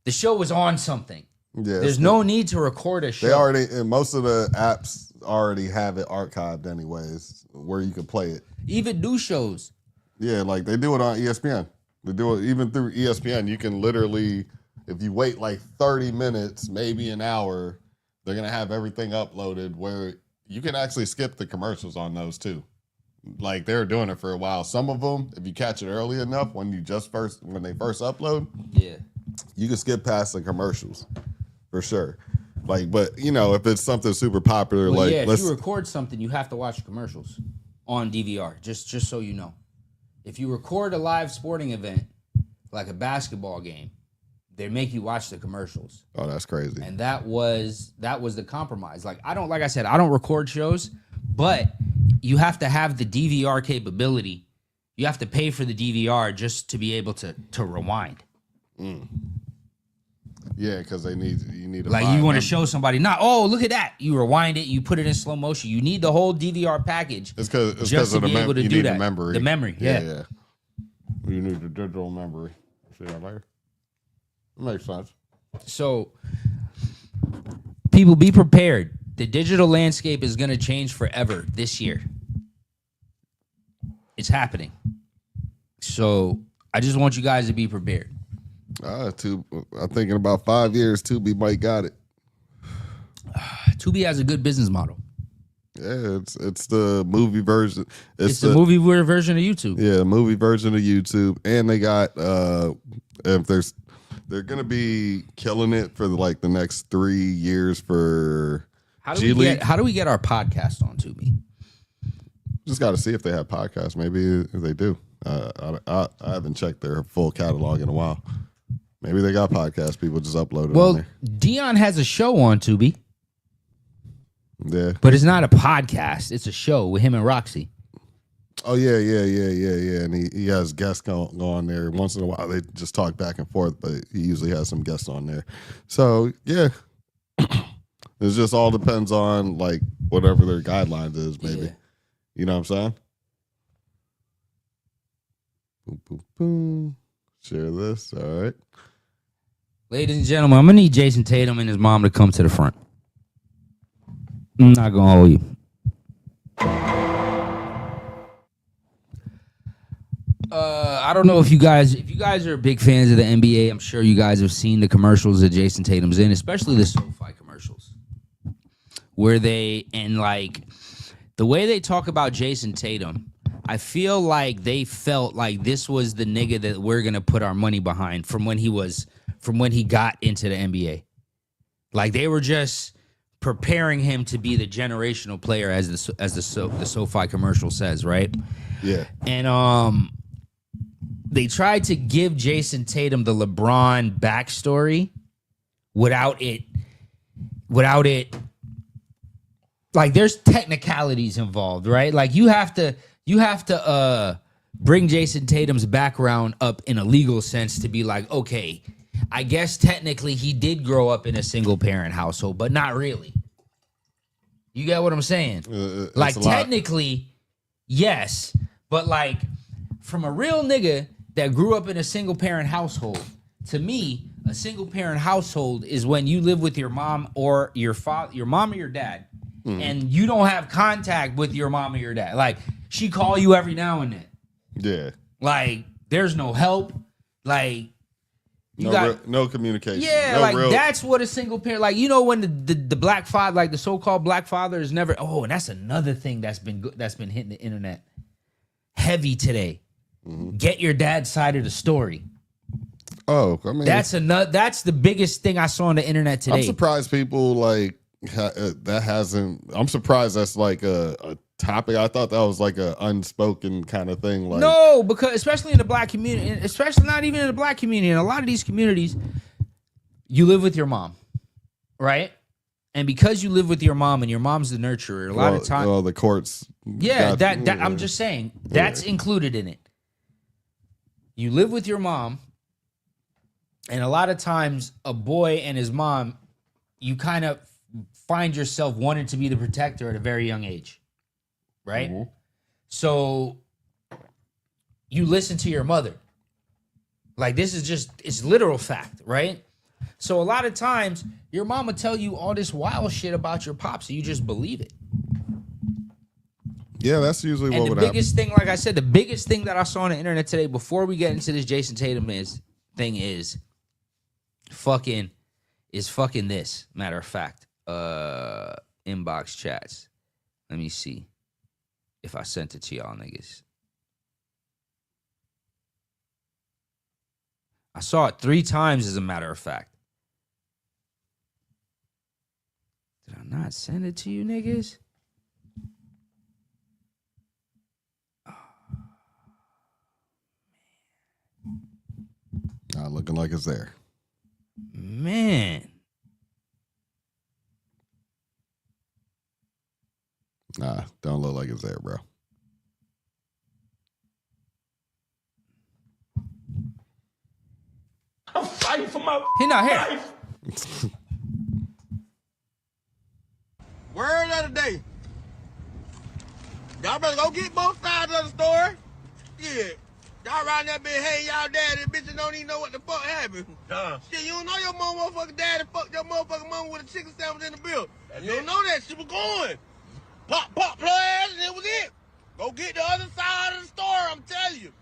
the show was on something. Yeah, there's no need to record a show. And most of the apps already have it archived anyways, where you can play it. Even new shows. Yeah, like they do it on ESPN. They do it even through ESPN. You can literally, if you wait like 30 minutes, maybe an hour, they're going to have everything uploaded where you can actually skip the commercials on those too. Like they were doing it for a while. Some of them, if you catch it early enough, when they first upload, yeah, you can skip past the commercials for sure. Like, but you know, if it's something super popular, well, like yeah, if you record something, you have to watch commercials on DVR. Just so you know, if you record a live sporting event like a basketball game, they make you watch the commercials. Oh, that's crazy. And that was the compromise. Like I don't record shows, but you have to have the DVR capability. You have to pay for the DVR just to be able to rewind. Yeah, because you need to like you want to show somebody look at that. You rewind it, you put it in slow motion. You need the whole DVR package. It's because of the memory. The memory, yeah. You need the digital memory. See that later? It makes sense. So, people be prepared. The digital landscape is going to change forever this year. It's happening. So, I just want you guys to be prepared. I'm thinking about 5 years, Tubi might got it. Tubi has a good business model. Yeah, it's the movie version. It's the movie version of YouTube. Yeah, movie version of YouTube. And they got, they're going to be killing it for like the next 3 years for G League. How do we get our podcast on Tubi? Just got to see if they have podcasts. Maybe they do. I haven't checked their full catalog in a while. Maybe they got podcasts. People just upload it on there. Dion has a show on Tubi. Yeah. But it's not a podcast. It's a show with him and Roxy. Oh, yeah. And he has guests go on there. Once in a while, they just talk back and forth, but he usually has some guests on there. So, yeah. It just all depends on, like, whatever their guidelines is, maybe. Yeah. You know what I'm saying? Boom, boom, boom. Share this. All right. Ladies and gentlemen, I'm going to need Jason Tatum and his mom to come to the front. I'm not going to hold you. I don't know if you guys are big fans of the NBA. I'm sure you guys have seen the commercials that Jason Tatum's in, especially the SoFi commercials, where they and like the way they talk about Jason Tatum. I feel like they felt like this was the nigga that we're gonna put our money behind from when he got into the NBA. Like they were just preparing him to be the generational player, as the SoFi commercial says, right? Yeah. And they tried to give Jason Tatum the LeBron backstory without it. Like there's technicalities involved, right? Like you have to bring Jason Tatum's background up in a legal sense to be like, okay, I guess technically he did grow up in a single parent household, but not really. You get what I'm saying? Like technically, yes, but like from a real nigga that grew up in a single parent household, to me, a single parent household is when you live with your mom or your father, your mom or your dad, and you don't have contact with your mom or your dad. Like she call you every now and then. Yeah. Like there's no help. Like no communication. Yeah, no like real... that's what a single parent, like, you know, when the black father, like the so-called black father is never, and that's another thing that's been hitting the internet heavy today. Get your dad's side of the story. Oh, I mean, that's the biggest thing I saw on the internet today. I'm surprised people like that hasn't. I'm surprised that's like a topic. I thought that was like a unspoken kind of thing. Like, no, because especially in the black community, especially not even in the black community, in a lot of these communities, you live with your mom, right? And because you live with your mom and your mom's the nurturer, a lot of times, well, the courts. Yeah, I'm just saying that's included in it. You live with your mom, and a lot of times, a boy and his mom, you kind of find yourself wanting to be the protector at a very young age. Right? So you listen to your mother. Like this is just, it's literal fact, right? So a lot of times your mom will tell you all this wild shit about your pops and you just believe it. Yeah, that's usually what would happen. And the biggest thing, like I said, the biggest thing that I saw on the internet today before we get into this Jason Tatum thing is fucking this, matter of fact. Inbox chats. Let me see if I sent it to y'all niggas. I saw it 3 times, as a matter of fact. Did I not send it to you niggas? Not looking like it's there. Man. Nah, don't look like it's there, bro. I'm fighting for my life. Word of the day. Y'all better go get both sides of the story. Yeah. Y'all around that bitch, hey, y'all daddy, bitches don't even know what the fuck happened. Shit, you don't know your motherfucking daddy fucked your motherfucking mama with a chicken sandwich in the bill. You don't know that. She was going. Pop, players, and it was it. Go get the other side of the story, I'm telling you.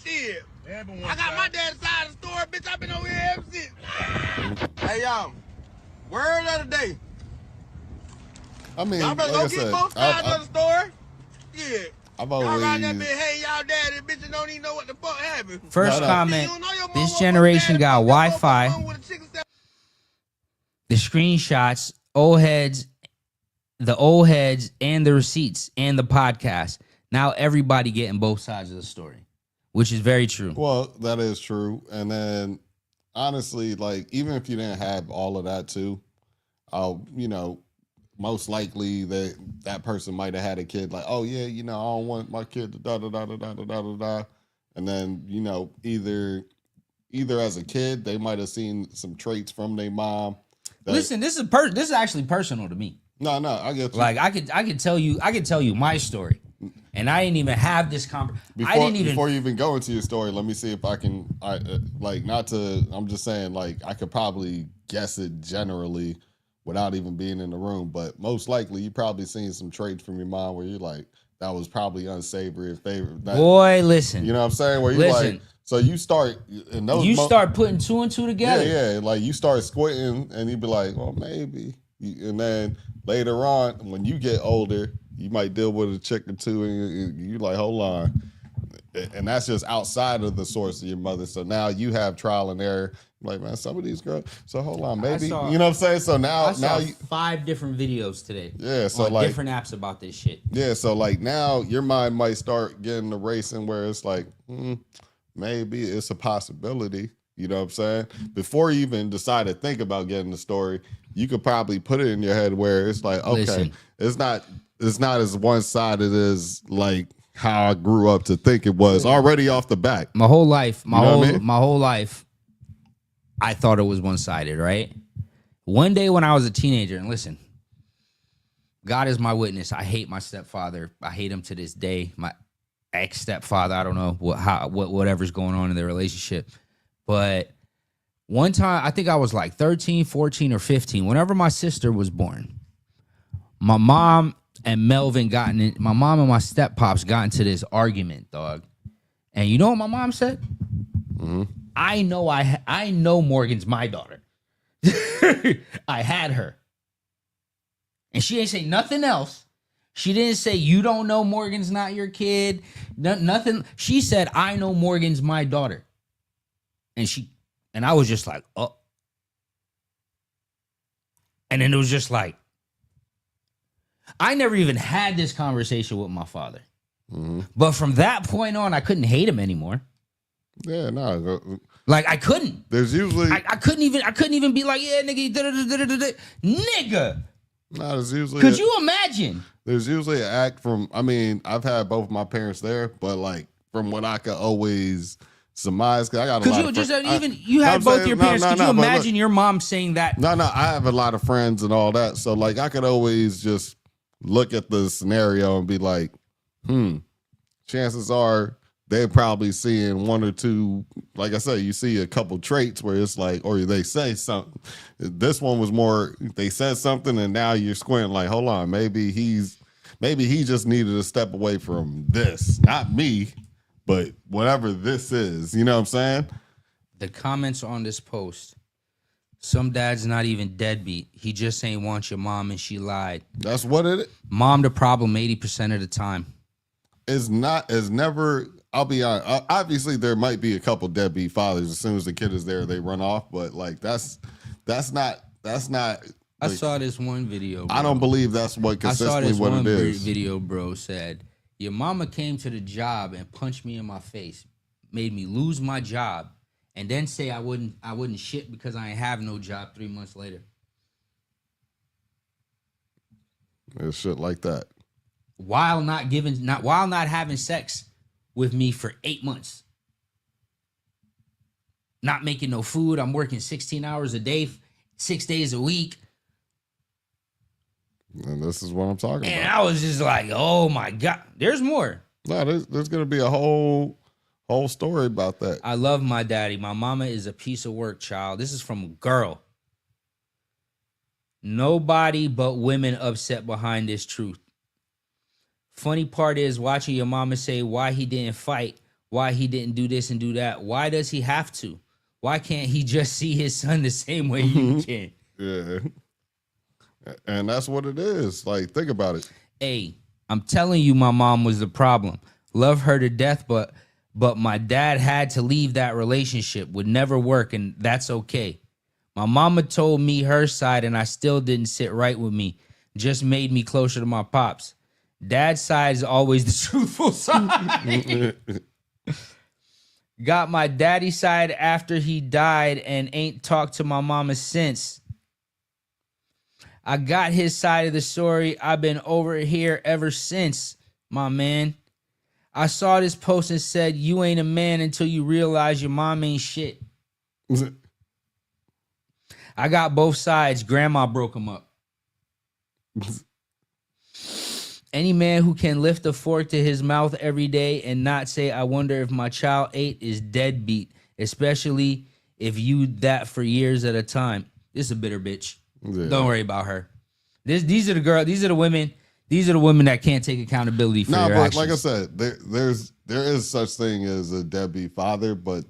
Shit. I got my daddy's side of the story, bitch. I've been over here ever since. Hey, y'all. Word of the day. I mean, y'all better like go get both sides of the story. Yeah. I've y'all always... around that bitch, hey, y'all daddy, bitches don't even know what the fuck happened. First comment, this generation got Wi-Fi. The screenshots, the old heads, and the receipts, and the podcast. Now everybody getting both sides of the story, which is very true. Well, that is true. And then, honestly, like, even if you didn't have all of that too, you know, most likely that person might have had a kid like, oh yeah, you know, I don't want my kid to da da da da da da da da. And then, you know, either as a kid, they might have seen some traits from their mom. Listen, this is actually personal to me. No, I get you. Like I could tell you my story, and I didn't even have this conversation. Before you even go into your story, let me see if I can. I'm just saying, like, I could probably guess it generally without even being in the room, but most likely you probably seen some traits from your mom where you're like, that was probably unsavory and favorite. Boy, listen. You know what I'm saying? Where you Listen. like, so you start in those. You start putting two and two together. Yeah, like you start squinting, and you be like, well, maybe. And then later on, when you get older, you might deal with a chick or two, and you like, hold on. And that's just outside of the source of your mother. So now you have trial and error. Like, man, some of these girls. So hold on, maybe. You know what I'm saying? So now, I saw 5 different videos today. Yeah, so on like different apps about this shit. Yeah, so like now your mind might start getting the racing where it's like, maybe it's a possibility. You know what I'm saying? Before you even decide to think about getting the story, you could probably put it in your head where it's like, okay, Listen. it's not as one-sided as like how I grew up to think it was already off the back. My whole life, my whole life, I thought it was one-sided, right? One day when I was a teenager, and listen, God is my witness. I hate my stepfather. I hate him to this day. My ex-stepfather, I don't know whatever's going on in their relationship. But one time, I think I was like 13, 14, or 15, whenever my sister was born, my mom and Melvin my mom and my step-pops got into this argument, dog. And you know what my mom said? Mm-hmm. I know Morgan's my daughter. I had her. And she didn't say nothing else. She didn't say, you don't know Morgan's not your kid. Nothing. She said, I know Morgan's my daughter. And I was just like, oh. And then it was just like, I never even had this conversation with my father. Mm-hmm. But from that point on, I couldn't hate him anymore. Yeah, no. Like I couldn't. There's usually I couldn't even be like, yeah, nigga, nigga. No, there's usually Could you imagine? There's usually an act from, I mean, I've had both of my parents there, but like from what I could always surmise, because I got a lot of friends. You had both your parents. Could you imagine your mom saying that? No, I have a lot of friends and all that. So like I could always just look at the scenario and be like, chances are they're probably seeing one or two, like I said, you see a couple traits where it's like, or they say something. This one was more, they said something and now you're squinting like, hold on, maybe he just needed to step away from this. Not me, but whatever this is. You know what I'm saying? The comments on this post, some dad's not even deadbeat. He just ain't want your mom and she lied. That's what it is. Mom the problem 80% of the time. It's never... I'll be honest. Obviously, there might be a couple deadbeat fathers. As soon as the kid is there, they run off. But like, that's not. I saw this one video. Bro. I don't believe that's what consistently what it is. I saw this one video, bro. Said your mama came to the job and punched me in my face, made me lose my job, and then say I wouldn't shit because I ain't have no job 3 months later. There's shit like that. While not having sex with me for 8 months. Not making no food. I'm working 16 hours a day, 6 days a week. And this is what I'm talking about. And I was just like, oh my God. There's more. No, there's going to be a whole story about that. I love my daddy. My mama is a piece of work, child. This is from a girl. Nobody but women upset behind this truth. Funny part is watching your mama say why he didn't fight, why he didn't do this and do that. Why does he have to? Why can't he just see his son the same way you can? Yeah. And that's what it is. Like, think about it. Hey, I'm telling you, my mom was the problem. Love her to death, but my dad had to leave that relationship. Would never work, and that's okay. My mama told me her side, and I still didn't sit right with me. Just made me closer to my pops. Dad's side is always the truthful side. Got my daddy's side after he died and ain't talked to my mama since. I got his side of the story. I've been over here ever since, my man. I saw this post and said, you ain't a man until you realize your mom ain't shit. I got both sides. Grandma broke them up. Any man who can lift a fork to his mouth every day and not say, I wonder if my child ate is deadbeat, especially if you that for years at a time. This is a bitter bitch. Yeah. Don't worry about her. These are the girls. These are the women These are the women that can't take accountability for No, their but actions. like I said, there is such thing as a deadbeat father, but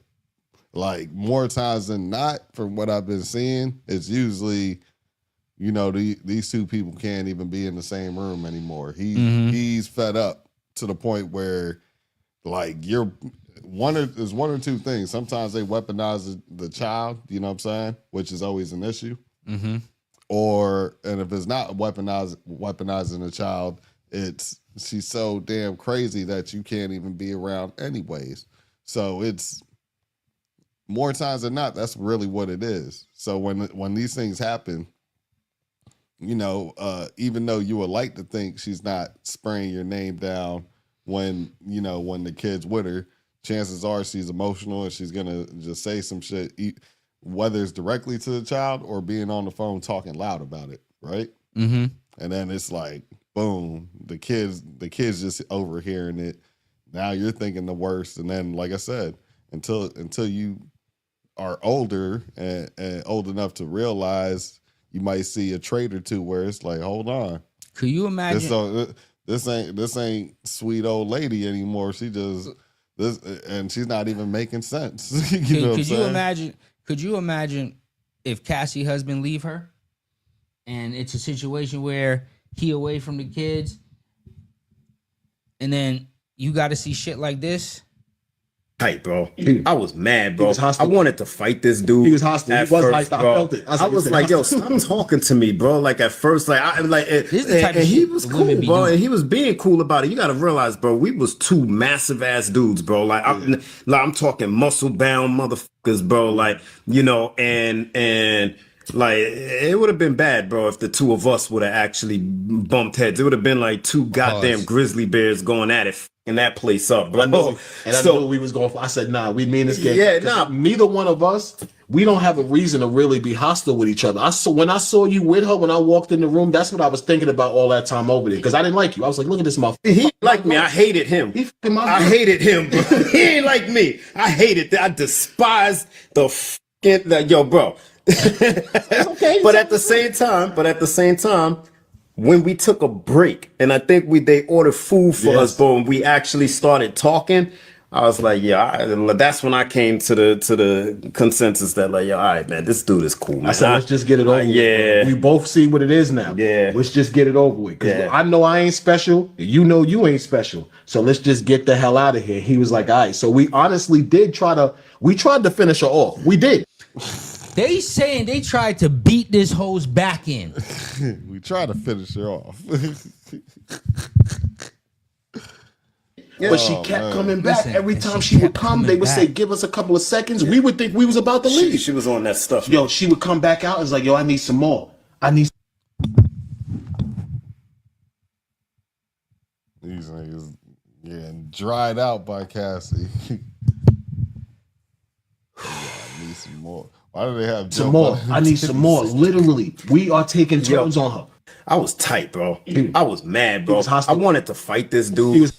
like more times than not, from what I've been seeing, it's usually, these two people can't even be in the same room anymore. He's fed up to the point where, like, there's one or two things. Sometimes they weaponize the child, you know what I'm saying, which is always an issue. Mm-hmm. And if it's not weaponizing the child, she's so damn crazy that you can't even be around anyways. So it's more times than not, that's really what it is. So when these things happen, even though you would like to think she's not spraying your name down when the kid's with her, chances are she's emotional and she's gonna just say some shit, whether it's directly to the child or being on the phone talking loud about it, right? Mm-hmm. And then it's like, boom, the kids just overhearing it. Now you're thinking the worst, and then, like I said, until you are older and old enough to realize, you might see a trait or two where it's like, hold on, Could you imagine? this ain't sweet old lady anymore. She just and she's not even making sense. Could you imagine if Cassie husband leave her, and it's a situation where he away from the kids, and then you got to see shit like this? Tight, bro. I was mad, bro. I wanted to fight this dude. He was hostile. He was hostile. I felt it. I was like, yo, stop talking to me, bro. Like at first, and he was cool, bro. And he was being cool about it. You gotta realize, bro, we was two massive ass dudes, bro. Like I'm talking muscle bound motherfuckers, bro. Like, and like it would have been bad, bro, if the two of us would have actually bumped heads. It would have been like two goddamn grizzly bears going at it, in that place up, bro. I knew we was going for. I said, nah, we mean this game. Yeah, nah. Neither one of us, we don't have a reason to really be hostile with each other. When I saw you with her, when I walked in the room, that's what I was thinking about all that time over there. Because I didn't like you. I was like, look at this motherfucker. He liked me. I hated him. I hated him, bro. He ain't like me. I hated that. I despised yo, bro. It's okay. But at the same time, when we took a break, and I think they ordered food for us, bro, and we actually started talking, I was like, yeah, that's when I came to the consensus that, like, yo, all right, man, this dude is cool, man. I said, let's just get it over with. Yeah. We both see what it is now. Yeah. Let's just get it over with. Yeah. I know I ain't special. You know you ain't special. So let's just get the hell out of here. He was like, all right. So we honestly tried to finish her off. We did. They saying they tried to beat this hoe's back in. We tried to finish her off. But she kept coming back. Every time she would come, they would say, give us a couple of seconds. We would think we was about to leave. She was on that stuff. Yo, she would come back out and was like, yo, I need some more. These niggas getting dried out by Cassie. I need some more. Why do they have some more? I need some more. Literally, we are taking turns on her. I was tight, bro. I was mad, bro. I wanted to fight this dude.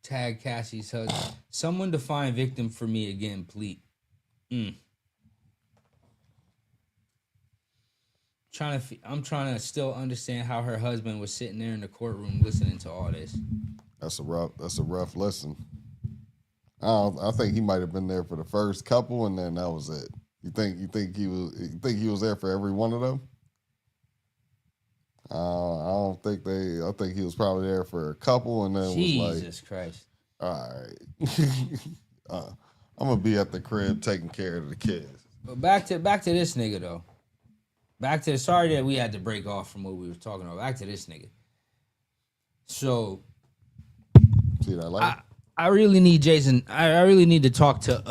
Tag Cassie's husband. Someone define victim for me again, please. I'm trying to still understand how her husband was sitting there in the courtroom listening to all this. That's a rough listen. I think he might have been there for the first couple, and then that was it. You think he was there for every one of them? I think he was probably there for a couple, and then Jesus was like, Christ. All right, I'm gonna be at the crib taking care of the kids. But back to this nigga though. Sorry that we had to break off from what we were talking about. Back to this nigga. So, see that light? I really need Jason. I really need to talk to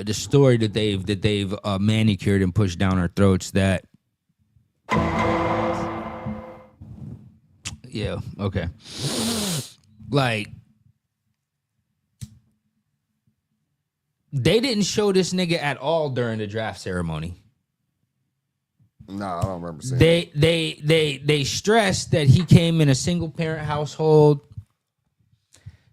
the story that they've manicured and pushed down our throats. That, yeah, okay, like they didn't show this nigga at all during the draft ceremony. No, I don't remember seeing They stressed that he came in a single parent household,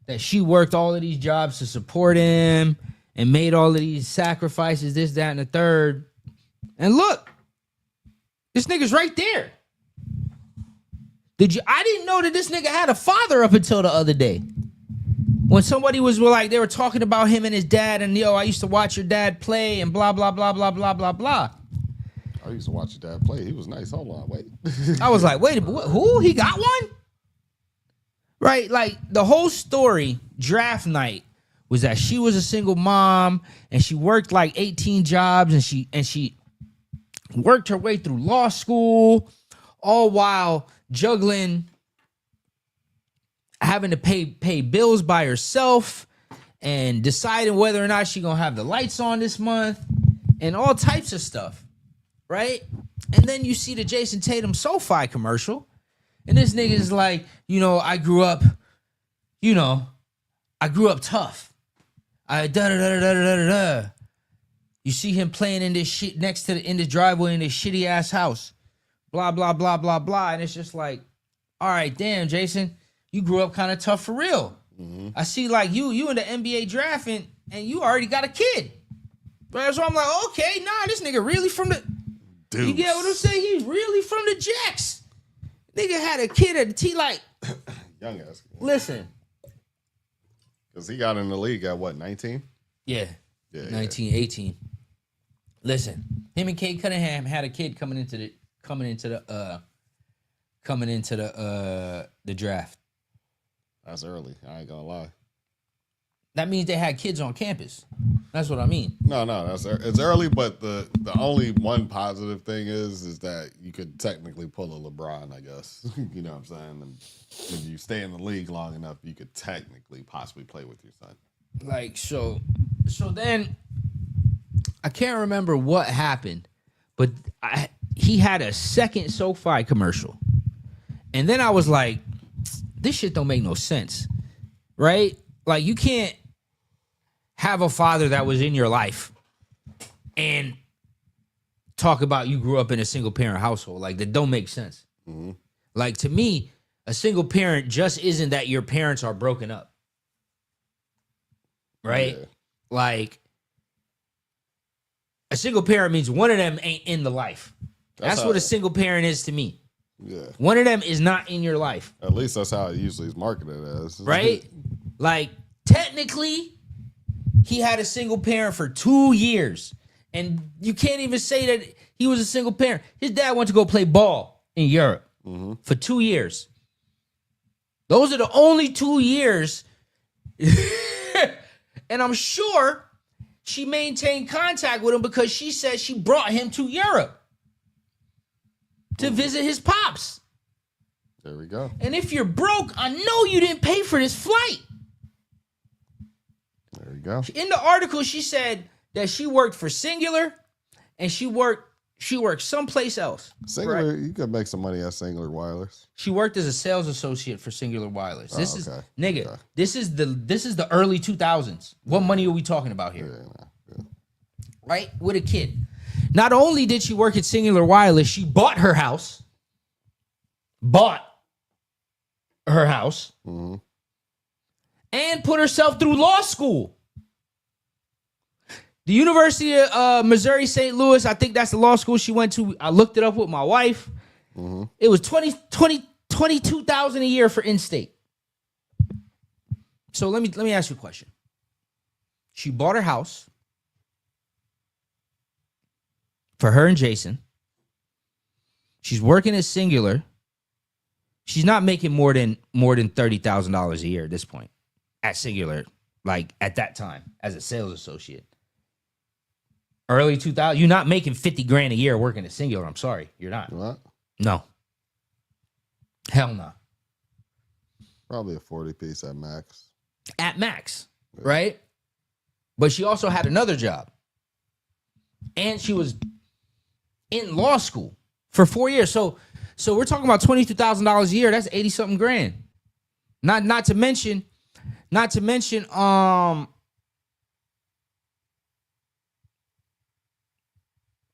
that she worked all of these jobs to support him and made all of these sacrifices, this, that, and the third. And look, this nigga's right there. I didn't know that this nigga had a father up until the other day. When somebody was like, they were talking about him and his dad, and yo, I used to watch your dad play, and blah blah blah blah blah blah blah. I used to watch your dad play. He was nice. Hold on, wait. I was like, wait, who? He got one? Right? Like the whole story, draft night, was that she was a single mom and she worked like 18 jobs and she worked her way through law school, all while juggling having to pay bills by herself and deciding whether or not she gonna have the lights on this month and all types of stuff, right? And then you see the Jason Tatum SoFi commercial, and this nigga is like, I grew up tough. You see him playing in this shit in this driveway in this shitty ass house, blah blah blah blah blah, and it's just like, all right, damn, Jason, you grew up kind of tough for real. Mm-hmm. I see like you in the NBA draft and you already got a kid. Right? So I'm like, okay, nah, this nigga really from the Deuce. You get what I'm saying? He's really from the Jacks. Nigga had a kid at the T like young ass. Listen. Because he got in the league at what, 19? Yeah. 19, 18. Listen, him and Kate Cunningham had a kid coming into the draft. That's early. I ain't gonna lie. That means they had kids on campus. That's what I mean. No, it's early, but the only one positive thing is that you could technically pull a LeBron, I guess. You know what I'm saying? And if you stay in the league long enough, you could technically possibly play with your son. Like, so then I can't remember what happened, but he had a second SoFi commercial. And then I was like, this shit don't make no sense, right? Like, you can't have a father that was in your life and talk about you grew up in a single parent household. Like, that don't make sense. Mm-hmm. Like, to me, a single parent just isn't that your parents are broken up, right? Yeah. Like, a single parent means one of them ain't in the life. That's what a single parent is to me. Yeah. One of them is not in your life. At least that's how it usually is marketed as. Right? Like, technically, he had a single parent for 2 years. And you can't even say that he was a single parent. His dad went to go play ball in Europe for 2 years. Those are the only 2 years. And I'm sure she maintained contact with him because she said she brought him to Europe to visit his pops. There we go. And if you're broke, I know you didn't pay for this flight. There you go. In the article, she said that she worked for Singular and she worked someplace else. Singular, right? You could make some money at Singular Wireless. She worked as a sales associate for Singular Wireless. This is nigga. Okay. This is the early 2000s. What money are we talking about here? Yeah. Right? With a kid. Not only did she work at Singular Wireless, she bought her house. Mm-hmm. And put herself through law school. The University of Missouri St. Louis, I think that's the law school she went to. I looked it up with my wife. Mm-hmm. It was $22,000 a year for in-state. So let me ask you a question. She bought her house for her and Jason. She's working at Singular. She's not making more than $30,000 a year at this point at Singular, like at that time as a sales associate. Early 2000, you're not making $50,000 a year working at Singular. I'm sorry, you're not. What? No. Hell no. Probably a 40 piece at max. At max, yeah. Right? But she also had another job. And she was in law school for 4 years. So we're talking about $22,000 a year. That's 80 something grand. Not to mention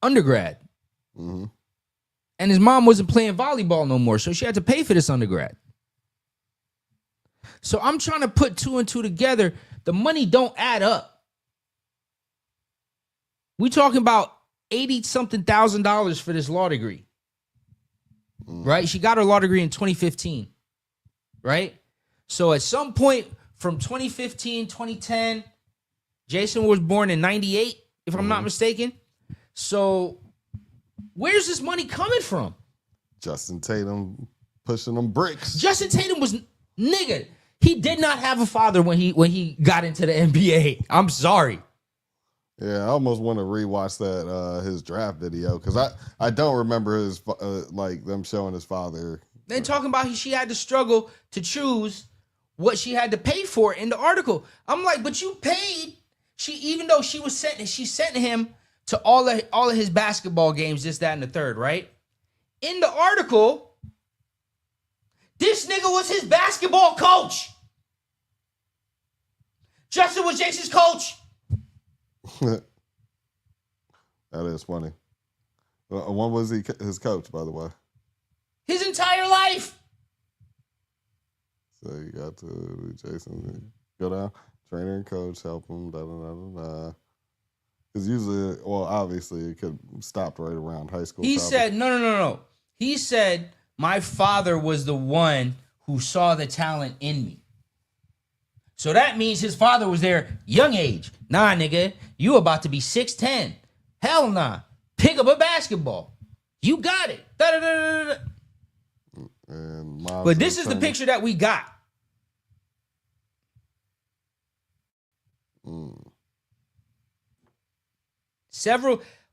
undergrad. Mm-hmm. And his mom wasn't playing volleyball no more, so she had to pay for this undergrad. So I'm trying to put two and two together. The money don't add up. We talking about $80-something thousand for this law degree. Mm-hmm. right? She got her law degree in 2015, right? So at some point from 2015, 2010, Jason was born in 98, if I'm not mistaken. So where's this money coming from? Justin Tatum pushing them bricks. Justin Tatum was, nigga, he did not have a father when he got into the NBA. I'm sorry. Yeah, I almost want to rewatch that his draft video because I don't remember his like them showing his father. Then talking about she had to struggle to choose what she had to pay for in the article. I'm like, but you paid. Even though she sent him to all of his basketball games, this, that, and the third, right? In the article, this nigga was his basketball coach. Justin was Jason's coach. That is funny. When was he his coach, by the way? His entire life. So you got to Jason go down, trainer and coach help him. Because usually, well, obviously, it could stopped right around high school. He said no. He said my father was the one who saw the talent in me. So that means his father was there young age. Nah, nigga, you about to be 6'10". Hell nah. Pick up a basketball. You got it. Da-da-da-da-da. But this is the picture that we got.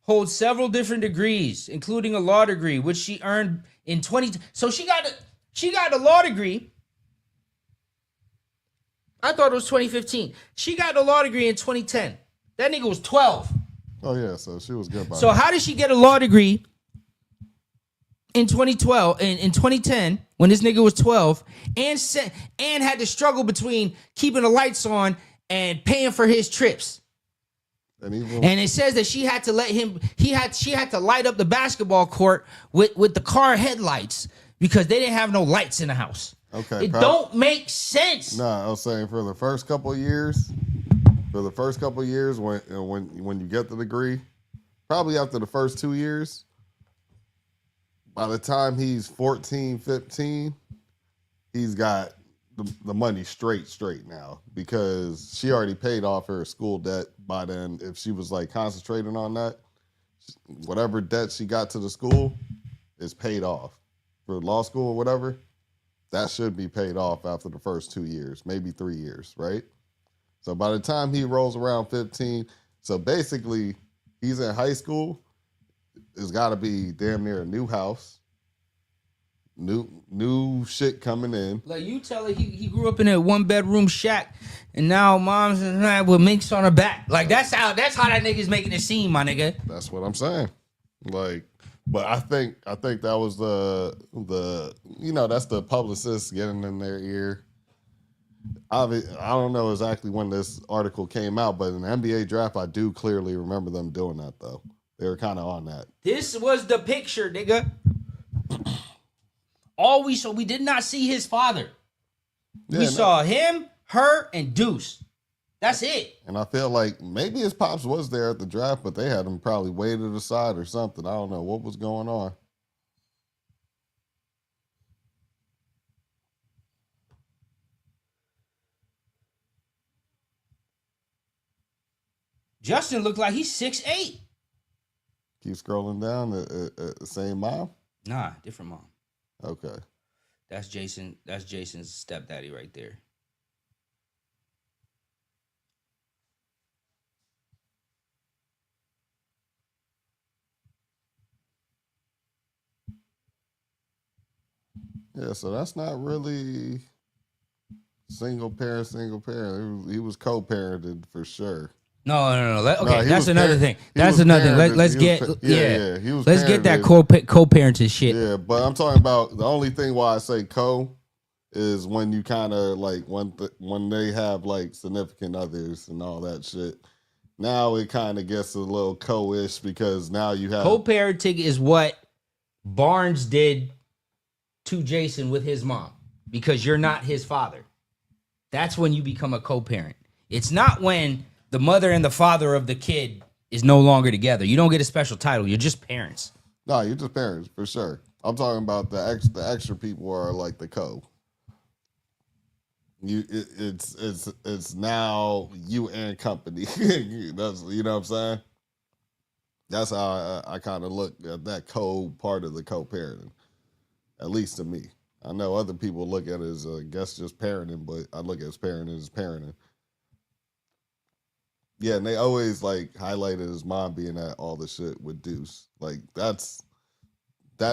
Holds several different degrees, including a law degree, which she earned in 20. So she got a law degree. I thought it was 2015. She got a law degree in 2010. That nigga was 12. Oh yeah, so she was good. So how did she get a law degree in 2012 in 2010 when this nigga was 12 and had to struggle between keeping the lights on and paying for his trips? And it says that she had to she had to light up the basketball court with the car headlights because they didn't have no lights in the house. Okay, it don't make sense. Nah, I was saying for the first couple of years, when you get the degree, probably after the first 2 years, by the time he's 14, 15, he's got the money straight now because she already paid off her school debt by then. If she was like concentrating on that, whatever debt she got to the school is paid off for law school or whatever. That should be paid off after the first 2 years, maybe 3 years, right? So by the time he rolls around 15, so basically he's in high school, it's got to be damn near a new house, new shit coming in. Like you tell her he grew up in a 1-bedroom shack, and now mom's with minks on her back. Like that's how that nigga's making it seem, my nigga. That's what I'm saying. Like, but I think that was the that's the publicist getting in their ear. I don't know exactly when this article came out, but in the NBA draft, I do clearly remember them doing that though. They were kind of on that. This was the picture, nigga. We did not see his father. Yeah, we saw him, her, and Deuce. That's it. And I feel like maybe his pops was there at the draft, but they had him probably waited aside or something. I don't know what was going on. Justin looked like he's 6'8". Keep scrolling down. The same mom? Nah, different mom. Okay. That's Jason. That's Jason's stepdaddy right there. Yeah, so that's not really single parent. He was co-parented for sure. No. That's another thing. That's another thing. Let's get let's get that co-parented shit. Yeah, but I'm talking about the only thing why I say co is when you kind of like when they have like significant others and all that shit. Now it kind of gets a little co-ish because now you have co-parenting is what Barnes did to Jason with his mom because you're not his father. That's when you become a co-parent. It's not when the mother and the father of the kid is no longer together. You don't get a special title. You're just parents. No, you're just parents for sure. I'm talking about the extra people are like the co. It's now you and company. That's, you know what I'm saying. That's how I kind of look at that part of the co-parenting, at least to me. I know other people look at it as, I guess, just parenting, but I look at parenting as parenting. Yeah, and they always like highlighted his mom being at all the shit with Deuce. Like that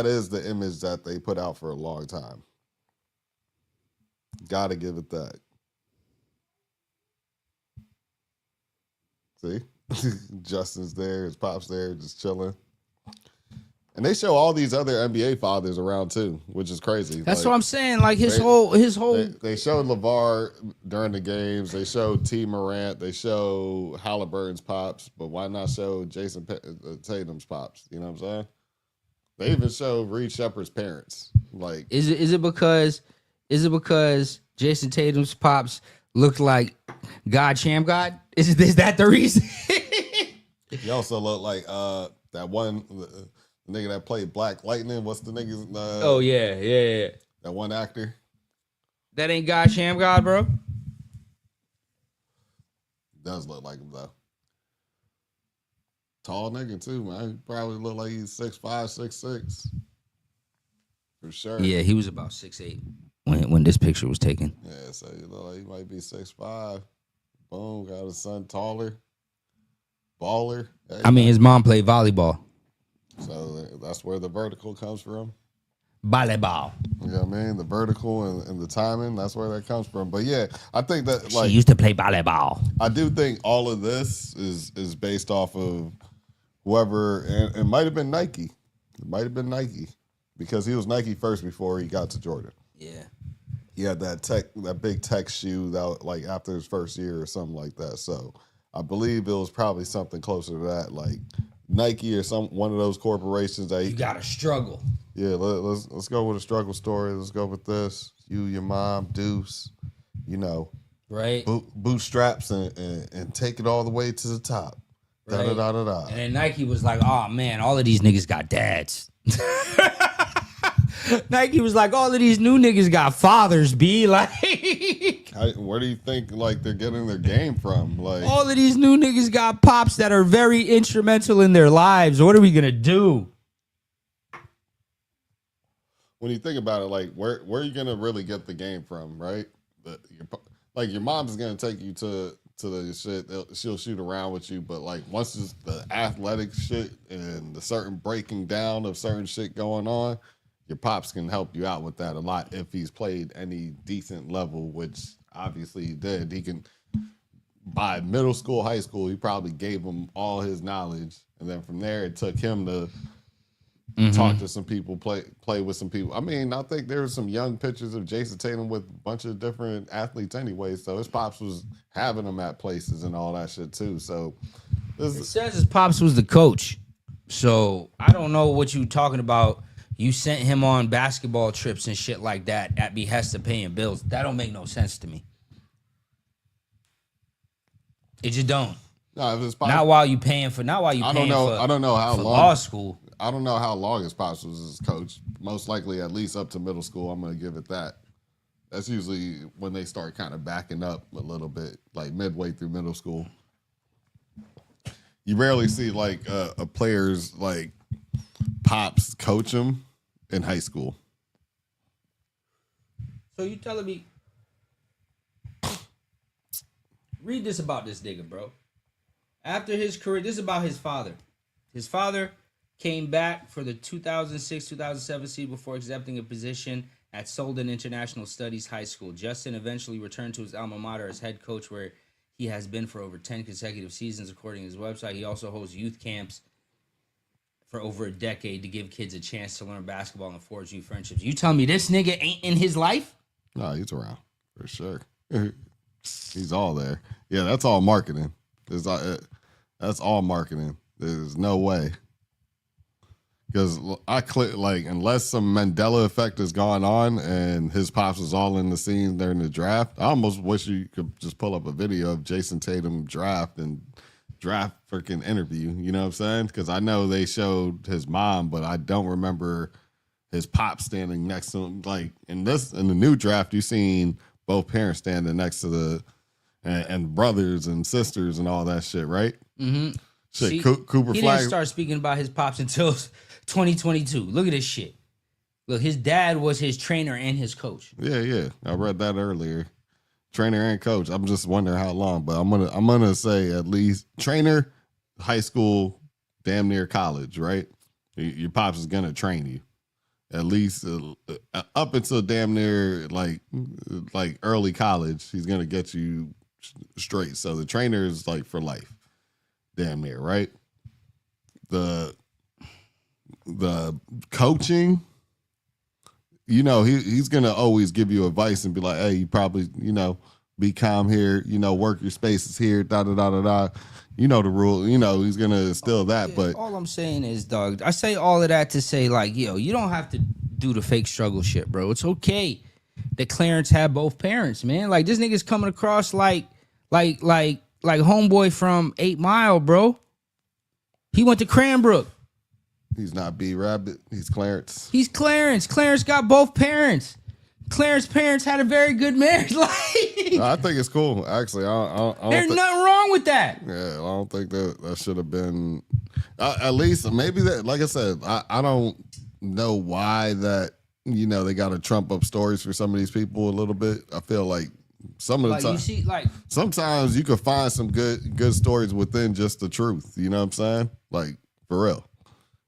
is the image that they put out for a long time. Gotta give it that. See? Justin's there, his pop's there, just chilling. And they show all these other NBA fathers around too, which is crazy. That's like, what I'm saying. Like his whole. They showed LeVar during the games. They showed T. Morant. They show Halliburton's pops. But why not show Jason Tatum's pops? You know what I'm saying? They even show Reed Shepherd's parents. Like, is it because Jason Tatum's pops looked like God Sham God? Is that the reason? He also looked like that one the nigga that played Black Lightning. What's the nigga's? Oh yeah. That one actor. That ain't God Sham God, bro. Does look like him though. Tall nigga too, man. He probably look like he's 6'5", 6'6". For sure. Yeah, he was about 6'8" when this picture was taken. Yeah, so you look like he might be 6'5". Boom, got his son taller. Baller. I mean, his mom played volleyball. So that's where the vertical comes from. Volleyball. You know what I mean? The vertical and the timing, that's where that comes from. But yeah, I think that like she used to play volleyball. I do think all of this is based off of whoever, and it might have been Nike. It might have been Nike. Because he was Nike first before he got to Jordan. Yeah. He had that big tech shoe that like after his first year or something like that. So I believe it was probably something closer to that, like Nike or one of those corporations that you gotta struggle. Yeah, let's go with a struggle story. Let's go with this. You, your mom, Deuce, you know, right? Bootstraps and take it all the way to the top. Right. Da, da, da, da, da. And then Nike was like, "Oh man, all of these niggas got dads." Nike was like, "All of these new niggas got fathers." B like, where do you think like they're getting their game from? Like, all of these new niggas got pops that are very instrumental in their lives. What are we gonna do? When you think about it, like where are you gonna really get the game from, right? Your mom's gonna take you to the shit. She'll shoot around with you, but like once it's the athletic shit and the certain breaking down of certain shit going on, your pops can help you out with that a lot if he's played any decent level, which obviously he did. He can, by middle school, high school, he probably gave him all his knowledge, and then from there it took him to talk to some people, play with some people. I mean, I think there were some young pictures of Jason Tatum with a bunch of different athletes anyway, so his pops was having him at places and all that shit too. So it says his pops was the coach. So I don't know what you talking about. You sent him on basketball trips and shit like that at behest of paying bills. That don't make no sense to me. It just don't. No, if his pops, not while you paying for. I don't know how long law school. I don't know how long his pops was his coach. Most likely at least up to middle school. I'm going to give it that. That's usually when they start kind of backing up a little bit, like midway through middle school. You rarely see like a player's like pops coach him in high school. So you telling me? Read this about this nigga, bro. After his career, this is about his father. His father came back for the 2006-2007 season before accepting a position at Solden International Studies High School. Justin eventually returned to his alma mater as head coach, where he has been for over 10 consecutive seasons, according to his website. He also hosts youth camps for over a decade to give kids a chance to learn basketball and forge new friendships. You tell me this nigga ain't in his life? No, he's around for sure. He's all there. Yeah, that's all marketing. That's all marketing. There's no way. Because unless some Mandela effect has gone on and his pops was all in the scene during the draft, I almost wish you could just pull up a video of Jason Tatum draft freaking interview. You know what I'm saying? Because I know they showed his mom, but I don't remember his pop standing next to him. Like in the new draft, you've seen both parents standing next to the and brothers and sisters and all that shit, right? Mm-hmm. Shit, See, Cooper he Flag didn't start speaking about his pops until 2022. Look at this shit. Look, his dad was his trainer and his coach. Yeah. I read that earlier. Trainer and coach. I'm just wondering how long, but I'm gonna say at least trainer, high school, damn near college, right? Your pops is gonna train you at least up until damn near like early college. He's gonna get you straight. So the trainer is like for life, damn near, right? The coaching, you know, he's gonna always give you advice and be like, hey, you probably, you know, be calm here, you know, work your spaces here, da da da da da. You know the rule, you know, he's gonna instill that. Yeah, but all I'm saying is, dog, I say all of that to say, like, yo, you don't have to do the fake struggle shit, bro. It's okay that Clarence had both parents, man. Like, this nigga's coming across like homeboy from 8 Mile, bro. He went to Cranbrook. he's not B Rabbit, he's Clarence. He's Clarence. Clarence got both parents. Clarence's parents had a very good marriage. Like, No, I think it's cool. Actually, I don't there's nothing wrong with that. Yeah, I don't think that should have been. At least maybe that. Like I said, I don't know why that. You know, they got to trump up stories for some of these people a little bit. I feel like some of the Like, time, you see, like, sometimes you could find some good stories within just the truth. You know what I'm saying? Like for real.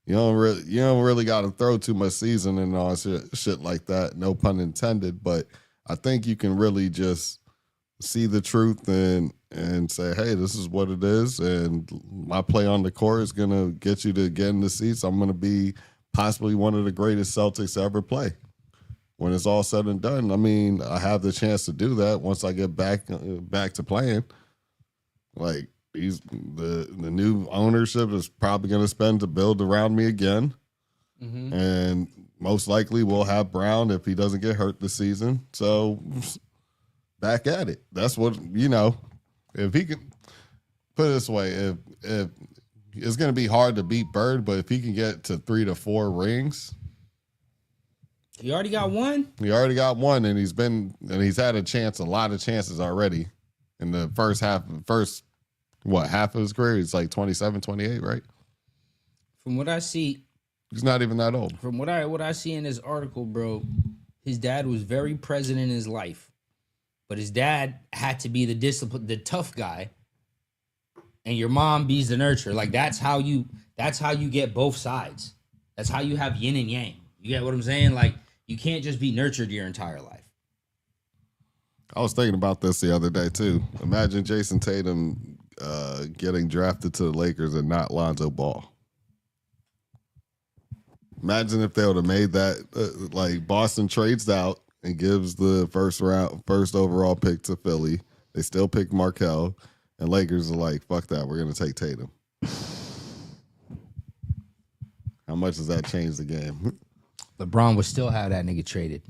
You don't really got to throw too much seasoning on shit like that. No pun intended. But I think you can really just see the truth and say, hey, this is what it is, and my play on the court is gonna get you to get in the seats. I'm gonna be possibly one of the greatest Celtics to ever play. When it's all said and done, I mean, I have the chance to do that once I get back to playing. Like the new ownership is probably gonna spend to build around me again, and most likely we'll have Brown if he doesn't get hurt this season. So. Back at it. That's what, you know, if he can put it this way, if it's going to be hard to beat Bird, but if he can get to 3 to 4 rings. he already got one. He already got one, and he's had a lot of chances already in the first half of his career. He's like 27, 28, right? From what I see, he's not even that old. From what I see in this article, bro, his dad was very present in his life. But his dad had to be the tough guy, and your mom be's the nurturer. Like that's how you get both sides. That's how you have yin and yang. You get what I'm saying? Like you can't just be nurtured your entire life. I was thinking about this the other day too. Imagine Jason Tatum getting drafted to the Lakers and not Lonzo Ball. Imagine if they would have made that like Boston trades out and gives the first overall pick to Philly. They still pick Markelle, and Lakers are like, fuck that, we're going to take Tatum. How much does that change the game? LeBron would still have that nigga traded.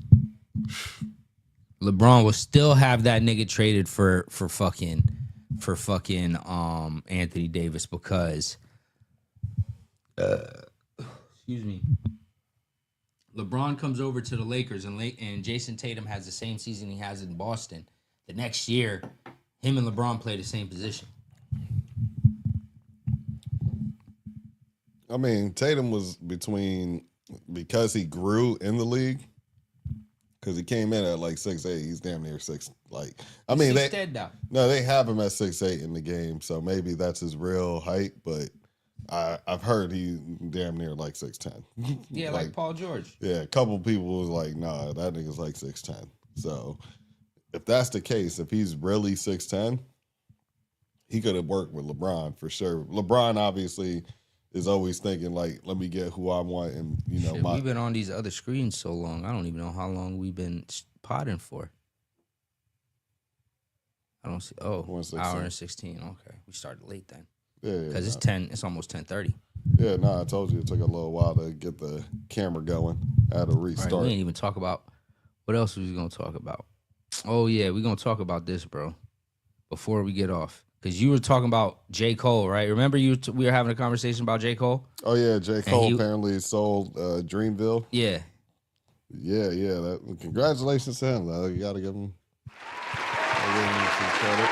LeBron would still have that nigga traded for fucking Anthony Davis because excuse me. LeBron comes over to the Lakers and Jason Tatum has the same season he has in Boston. The next year, him and LeBron play the same position. I mean, Tatum was because he grew in the league, because he came in at like 6'8". He's damn near 6. Like, I mean, they have him at 6'8" in the game, so maybe that's his real height, but I've heard he damn near like 6'10". Yeah, like Paul George. Yeah, a couple people was like, nah, that nigga's like 6'10". So if that's the case, if he's really 6'10", he could have worked with LeBron for sure. LeBron obviously is always thinking like, let me get who I want, and you know, we've been on these other screens so long. I don't even know how long we've been potting for. I don't see. Oh, hour and 16. Okay, we started late then. Yeah, because it's 10. It's almost 10:30. Yeah, no, I told you it took a little while to get the camera going. I had to restart. Right, we ain't even talk about what else was we gonna talk about. Oh yeah, we're gonna talk about this, bro. Before we get off, because you were talking about J. Cole, right? Remember we were having a conversation about J. Cole. Oh yeah, J. Cole apparently sold Dreamville. Yeah, Yeah. Congratulations to him. You gotta give him some credit.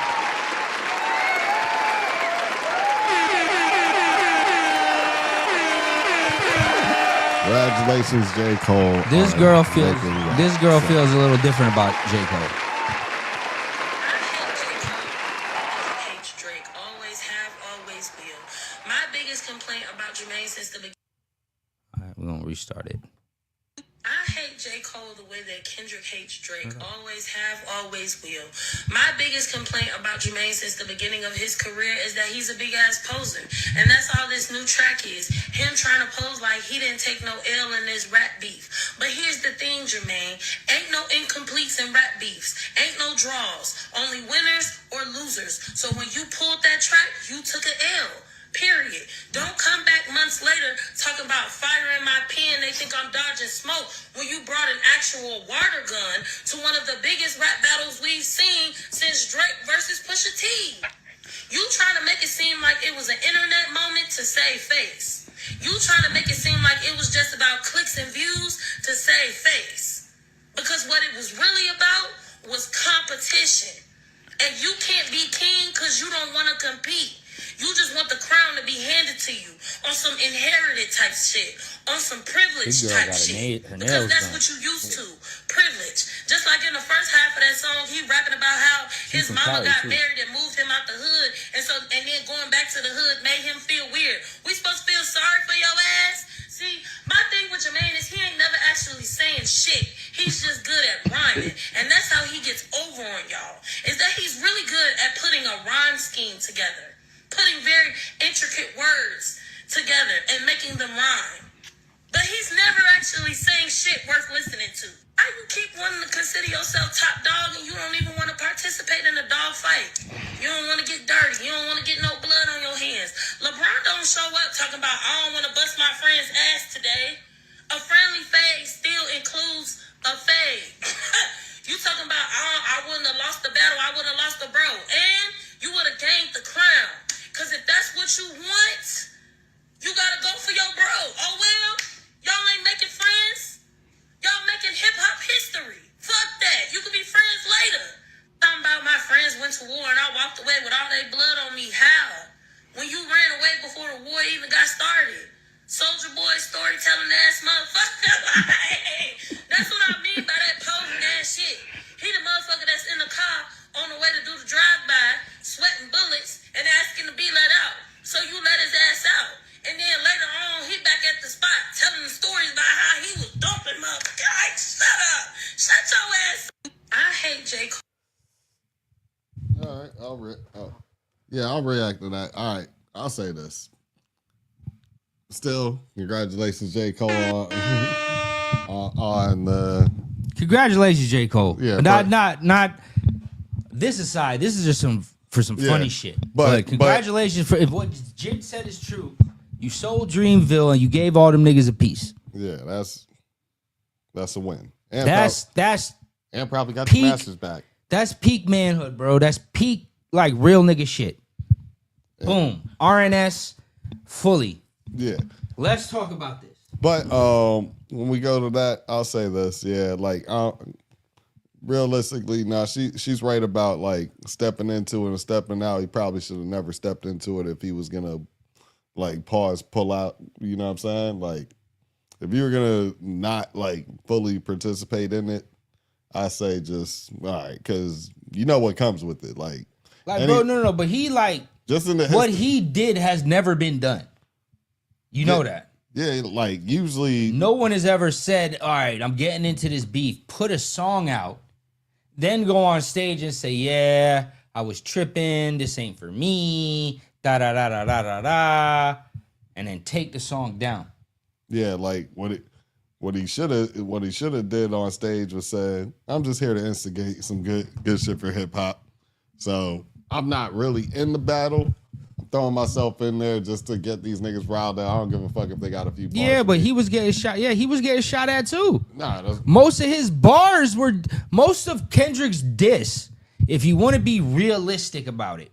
Congratulations, J. Cole. This girl feels a little different about J. Cole. Drake. Always have, always will. My biggest complaint about Jermaine since the beginning. All right, we're gonna restart it. I hate J. Cole the way that Kendrick hates Drake. Always have, always will. My biggest complaint about Jermaine since the beginning of his career is that he's a big ass poser. And that's all this new track is. Him trying to pose like he didn't take no L in this rap beef. But here's the thing, Jermaine. Ain't no incompletes in rap beefs. Ain't no draws. Only winners or losers. So when you pulled that track, you took an L. Period. Don't come back months later talking about fire in my pen. They think I'm dodging smoke when you brought an actual water gun to one of the biggest rap battles we've seen since Drake versus Pusha T. You trying to make it seem like it was an internet moment to save face. You trying to make it seem like it was just about clicks and views to save face. Because what it was really about was competition. And you can't be king because you don't want to compete. You just want the crown to be handed to you on some inherited type shit, on some privilege type shit. Because that's what you used to, privilege. Just like in the first half of that song, he rapping about how his mama got married and moved him out the hood, and then going back to the hood made him feel weird. We supposed to feel sorry for your ass? See, my thing with Jermaine is he ain't never actually saying shit. He's just good at rhyming, and that's how he gets over on y'all. Is that he's really good at putting a rhyme scheme together. Putting very intricate words together and making them rhyme. But he's never actually saying shit worth listening to. How you keep wanting to consider yourself top dog and you don't even want to participate in a dog fight? You don't want to get dirty. You don't want to get no blood on your hands. LeBron don't show up talking about, I don't want to bust my friend's ass today. A friendly fade still includes a fade. You talking about, I wouldn't have lost the battle. I would have lost the bro. And you would have gained the crown. Because if that's what you want, you gotta go for your bro. Oh well, y'all ain't making friends. Y'all making hip-hop history. Fuck that. You could be friends later. Talking about my friends went to war and I walked away with all their blood on me. How? When you ran away before the war even got started. Soldier Boy storytelling ass motherfucker. That's what I mean by that posing ass shit. He the motherfucker that's in the car on the way to do the drive-by, sweating bullets, and asking to be let out. So you let his ass out. And then later on, he back at the spot telling the stories about how he was dumping motherfuckers. Like, shut up. Shut your ass up. I hate J. Cole. All right, I'll react to that. All right, I'll say this. Still, congratulations, J. Cole, on the... Congratulations, J. Cole. Yeah, not this aside. This is just some funny shit. But congratulations for if what Jid said is true. You sold Dreamville and you gave all them niggas a piece. Yeah, that's a win. And that's and probably got peak, the Masters back. That's peak manhood, bro. That's peak like real nigga shit. Yeah. Boom. RNS fully. Yeah. Let's talk about this. But when we go to that, I'll say this. Yeah, like realistically, nah, she's right about like stepping into it and stepping out. He probably should have never stepped into it if he was gonna like pull out. You know what I'm saying? Like if you were gonna not like fully participate in it, I say just all right, because you know what comes with it. Like bro, no, but he like just in the what he did has never been done. You know that. Yeah, like usually no one has ever said, all right, I'm getting into this beef, put a song out, then go on stage and say, yeah, I was tripping, this ain't for me, da da da da da da da, and then take the song down. Yeah, like what he should have did on stage was said, I'm just here to instigate some good shit for hip hop. So I'm not really in the battle. Throwing myself in there just to get these niggas riled up. I don't give a fuck if they got a few bars. Yeah, but he was getting shot. Yeah, he was getting shot at too. Nah, most of his bars were most of Kendrick's diss. If you want to be realistic about it,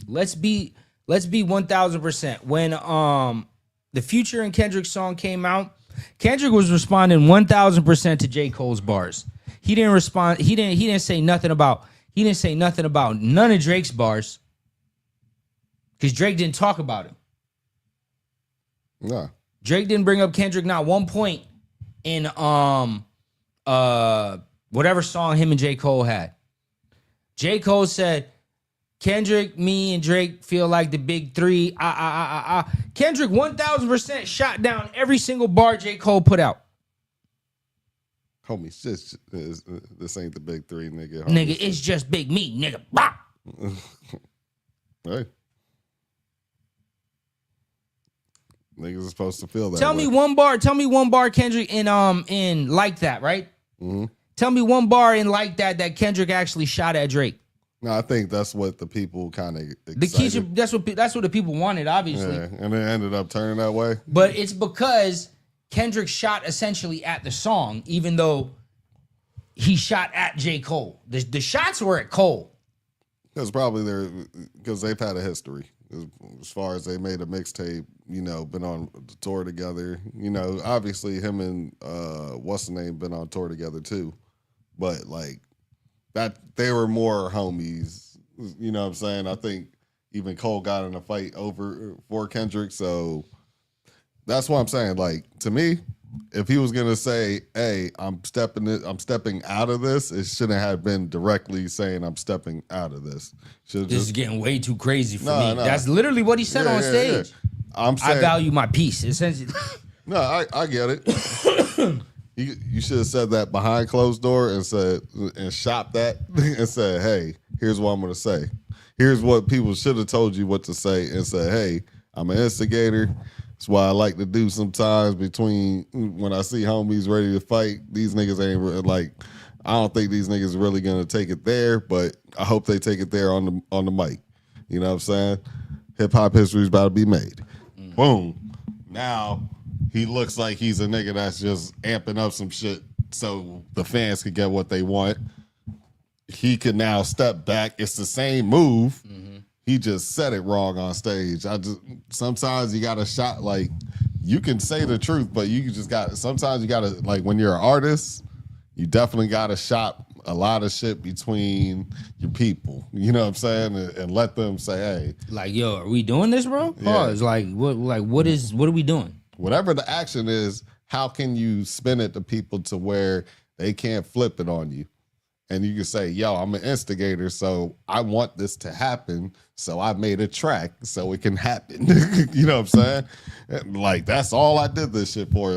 let's be 1000%. When the Future and Kendrick song came out, Kendrick was responding 1,000% to J. Cole's bars. He didn't respond. He didn't say nothing about. He didn't say nothing about none of Drake's bars because Drake didn't talk about him. Nah. Drake didn't bring up Kendrick not one point in whatever song him and J. Cole had. J. Cole said, Kendrick, me, and Drake feel like the big three. Kendrick 1,000% shot down every single bar J. Cole put out. Homie, this ain't the big three, nigga. Nigga, it's just big me, nigga. Bah! Hey. Niggas are supposed to feel that. Tell me one bar, Kendrick in Like That, right? Mm-hmm. Tell me one bar in Like That Kendrick actually shot at Drake. No, I think that's what the people kind of excited. That's what the people wanted, obviously. Yeah, and it ended up turning that way. But it's because Kendrick shot essentially at the song, even though he shot at J. Cole. The shots were at Cole. It's probably because they've had a history as far as they made a mixtape, been on the tour together. Obviously him and what's the name been on tour together too. But like that, they were more homies. You know what I'm saying? I think even Cole got in a fight for Kendrick. So that's what I'm saying. Like, to me, if he was gonna say, "Hey, I'm stepping out of this," it shouldn't have been directly saying, "I'm stepping out of this." This is getting way too crazy for me. That's literally what he said on stage. Yeah. I'm saying, I value my peace. Essentially. No, I get it. You should have said that behind closed door and shot that and said, "Hey, here's what I'm gonna say. Here's what people should have told you what to say," and said, "Hey, I'm an instigator. That's why I like to do sometimes between when I see homies ready to fight. These niggas ain't like, I don't think these niggas are really gonna take it there, but I hope they take it there on the mic. You know what I'm saying? Hip hop history is about to be made." Boom. Now he looks like he's a nigga that's just amping up some shit so the fans could get what they want. He could now step back. It's the same move. Mm-hmm. He just said it wrong on stage. Sometimes you got a shot, like, you can say the truth, but sometimes you gotta, like, when you're an artist, you definitely gotta shop a lot of shit between your people. You know what I'm saying? And let them say, "Hey, like, yo, are we doing this, bro?" Yeah. It's like, what are we doing? Whatever the action is, how can you spin it to people to where they can't flip it on you? And you can say, "Yo, I'm an instigator, so I want this to happen, so I made a track so it can happen." You know what I'm saying? Like, that's all I did this shit for.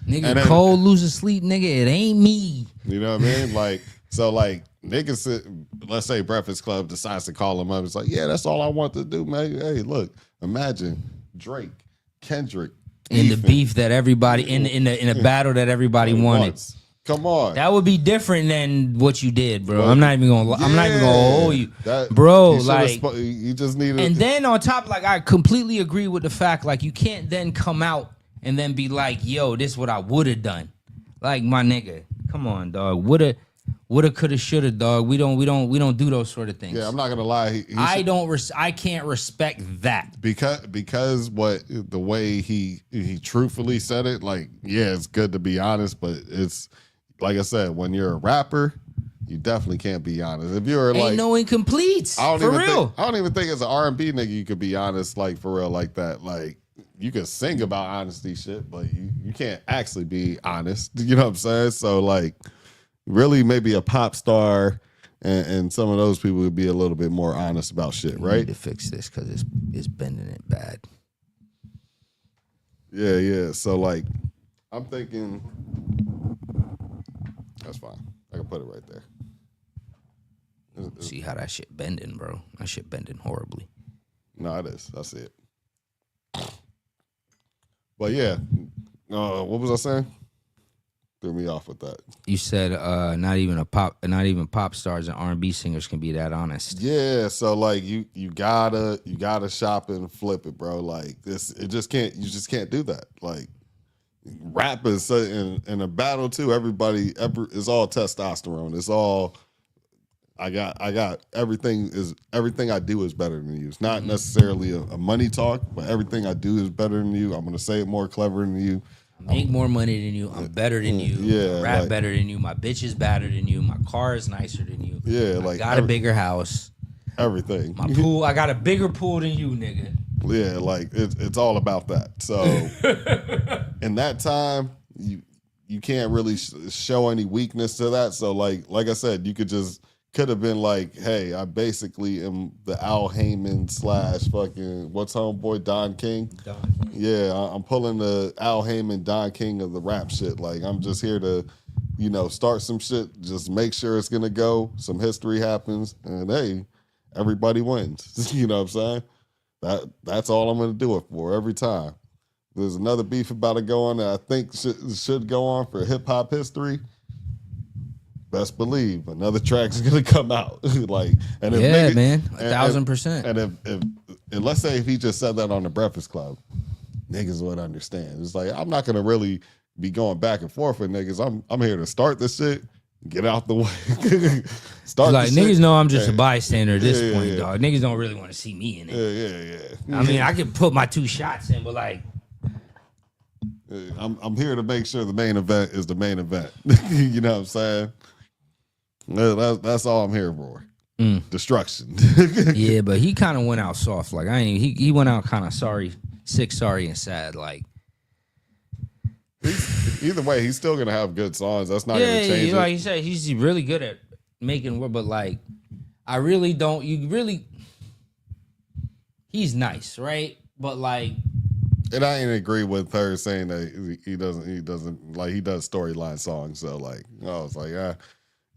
Nigga, Cole loses sleep, nigga. It ain't me. You know what I mean? Like, so like niggas, let's say Breakfast Club decides to call him up. It's like, "Yeah, that's all I want to do, man. Hey, look, imagine Drake, Kendrick, in the beef that everybody in a battle that everybody wanted. Come on, that would be different than what you did, bro. I'm not even gonna hold you, that, bro. Like, you just needed. And then on top, like, I completely agree with the fact, like, you can't then come out and then be like, "Yo, this is what I would have done." Like, my nigga, come on, dog. Woulda, coulda, shoulda, dog. We don't do those sort of things. Yeah, I'm not gonna lie. I can't respect that because the way he truthfully said it. Like, yeah, it's good to be honest, but it's like I said, when you're a rapper, you definitely can't be honest. If you're like, ain't no incompletes. For real. I don't even think as an R&B nigga you could be honest, like, for real, like that. Like, you can sing about honesty shit, but you can't actually be honest. You know what I'm saying? So, like, really, maybe a pop star and some of those people would be a little bit more honest about shit, right? Need to fix this because it's bending it bad. Yeah. So, like, I'm thinking that's fine. I can put it right there. See how that shit bending, bro? That shit bending horribly. No, it is. I see it. But yeah, what was I saying? Threw me off with that. You said not even pop stars and R&B singers can be that honest. Yeah, so like you gotta shop and flip it, bro. Like this, you just can't do that. Like, rap is in a battle too. Everybody is all testosterone. It's all I got everything I do is better than you. It's not necessarily a money talk, but everything I do is better than you. I'm gonna say it more clever than you. make more money than you. I'm better than you. Yeah, I rap like, better than you. My bitch is better than you. My car is nicer than you. Yeah, I like got a bigger house. Everything. My pool, I got a bigger pool than you, nigga. Yeah, like it's all about that. So in that time, you can't really show any weakness to that. So like I said, you could have been like, hey, I basically am the Al Heyman / fucking what's homeboy Don King. Don King. Yeah, I'm pulling the Al Heyman Don King of the rap shit. Like I'm just here to, start some shit. Just make sure it's gonna go. Some history happens, and hey, everybody wins. You know what I'm saying? That's all I'm gonna do it for every time. There's another beef about to go on that I think should go on for hip hop history. Best believe another track's gonna come out. Like, and if yeah, niggas, man, 1,000%. And if let's say if he just said that on the Breakfast Club, niggas would understand. It's like I'm not gonna really be going back and forth with niggas. I'm here to start this shit, get out the way. Start like niggas shit. know I'm just a bystander at this point, dog. Niggas don't really want to see me in it. Yeah. I mean, I can put my 2 shots in, but like, I'm here to make sure the main event is the main event. You know what I'm saying? That's all I'm here for. Destruction. yeah, but he kind of went out soft. Like he went out kind of sick, sorry, and sad. Like either way, he's still gonna have good songs. That's not gonna change. Like he said, he's really good at making work. But like, I really don't. He's nice, right? But like. And I ain't agree with her saying that he doesn't like he does storyline songs. So like I was like,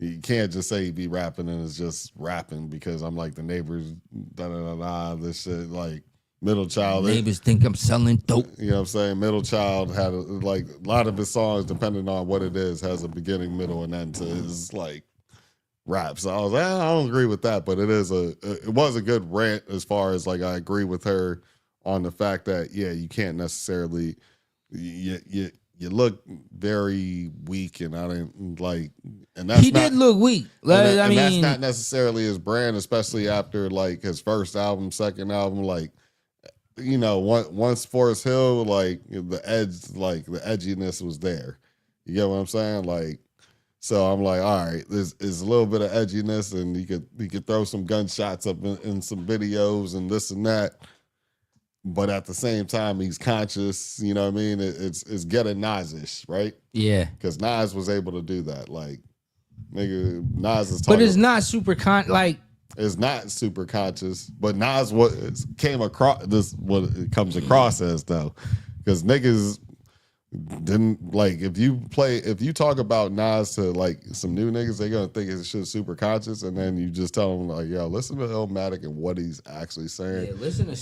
you can't just say he be rapping and it's just rapping because I'm like the neighbors, this shit like Middle Child. Neighbors think I'm selling dope. You know what I'm saying? Middle Child had a lot of his songs, depending on what it is, has a beginning, middle, and end to his like rap. So I was like, I don't agree with that, but it was a good rant as far as like I agree with her on the fact that you can't necessarily you look very weak, and I didn't like, and that's he did look weak. Like, I mean, that's not necessarily his brand, especially after like his first album, second album, like once Forest Hill, like the edginess was there. You get what I'm saying? Like, so I'm like, all right, there's a little bit of edginess, and he could throw some gunshots up in some videos and this and that. But at the same time, he's conscious. You know what I mean? It's getting Nas-ish, right? Yeah. Because Nas was able to do that. Like, nigga, Nas is talking. But it's not super it's not super conscious. But Nas came across this what it comes across as though, because niggas didn't like if you talk about Nas to like some new niggas, they're gonna think it's shit super conscious, and then you just tell them like, yo, listen to Illmatic and what he's actually saying. Listen to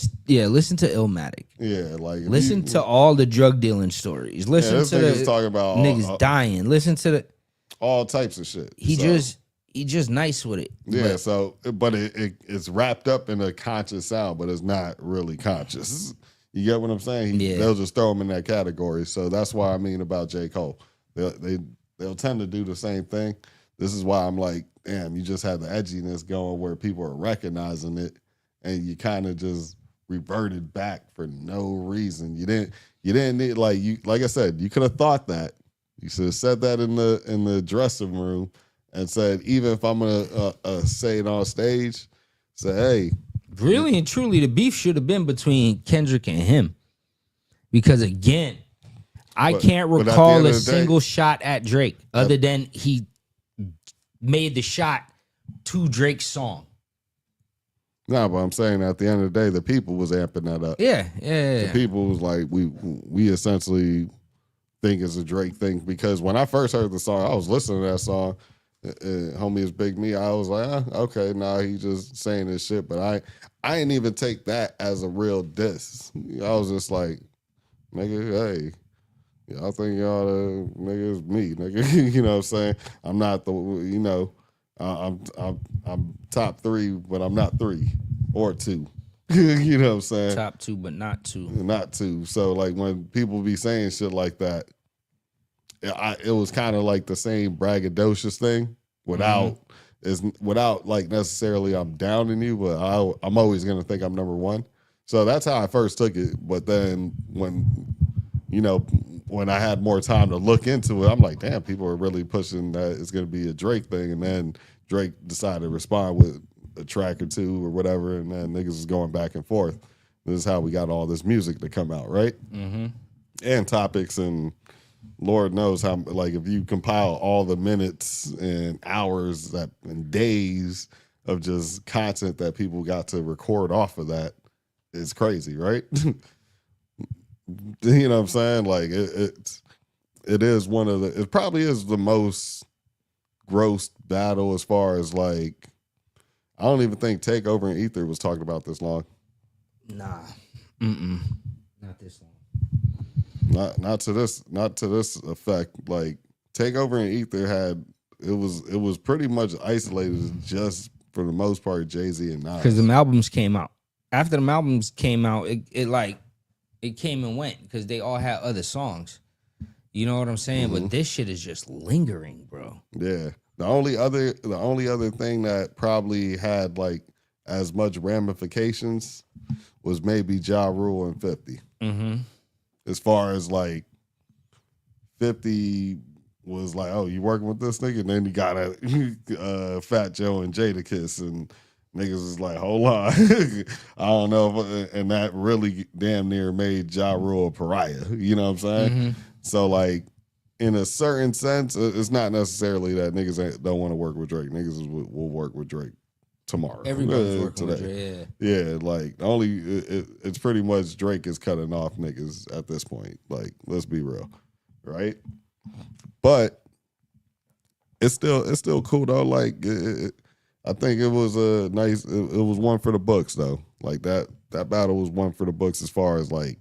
Illmatic. Yeah, like listen to all the drug dealing stories. Listen to the talking about niggas dying. Listen to all types of shit. He just nice with it. Yeah, but it's wrapped up in a conscious sound, but it's not really conscious. You get what I'm saying? They'll just throw him in that category. So that's why I mean about J. Cole. They'll tend to do the same thing. This is why I'm like, damn, you just had the edginess going where people are recognizing it, and you kind of just reverted back for no reason. You didn't need like I said, you could have thought that. You should have said that in the dressing room and said, even if I'm gonna say it on stage, say, hey. Really and truly, the beef should have been between Kendrick and him. Because again, I can't recall a single shot at Drake other than he made the shot to Drake's song. No, but I'm saying at the end of the day, the people was amping that up. Yeah. The people was like, we essentially think it's a Drake thing, because when I first heard the song, I was listening to that song. Homie is Big Me. I was like, okay, nah, he just saying this shit. But I didn't even take that as a real diss. I was just like, nigga, hey, y'all think y'all nigga is me, nigga. You know what I'm saying? I'm not the I'm top 3, but I'm not 3 or 2. You know what I'm saying? Top 2, but not 2. Not 2. So like when people be saying shit like that, it was kind of like the same braggadocious thing without like necessarily I'm downing you, but I'm always gonna think I'm number 1. So that's how I first took it. But then when when I had more time to look into it, I'm like, damn, people are really pushing that it's going to be a Drake thing. And then Drake decided to respond with a track or two or whatever. And then niggas is going back and forth. This is how we got all this music to come out, right? Mm-hmm. And topics, and Lord knows how, like, if you compile all the minutes and hours and days of just content that people got to record off of that, it's crazy, right? You know what I'm saying? Like it is one of the, it probably is the most gross battle as far as like, I don't even think Takeover and Ether was talking about this long. Nah. Not this long. Not to this effect. Like Takeover and Ether had, it was pretty much isolated just for the most part, Jay-Z and Nas. Because the albums came out. After the albums came out, it came and went because they all had other songs. You know what I'm saying? But this shit is just lingering, bro. Yeah. The only other thing that probably had like as much ramifications was maybe Ja Rule and 50. Mm-hmm. As far as like 50 was like, oh, you working with this nigga? And then you got a Fat Joe and Jadakiss, and niggas is like, hold on. I don't know. And that really damn near made Ja Rule a pariah. You know what I'm saying? Mm-hmm. So, like, in a certain sense, it's not necessarily that niggas don't want to work with Drake. Niggas will work with Drake tomorrow. Everybody's working with Drake, yeah. Like, it's pretty much Drake is cutting off niggas at this point. Like, let's be real, right? But it's still cool though. Like, I think it was a nice. It was one for the books though. Like that battle was one for the books as far as like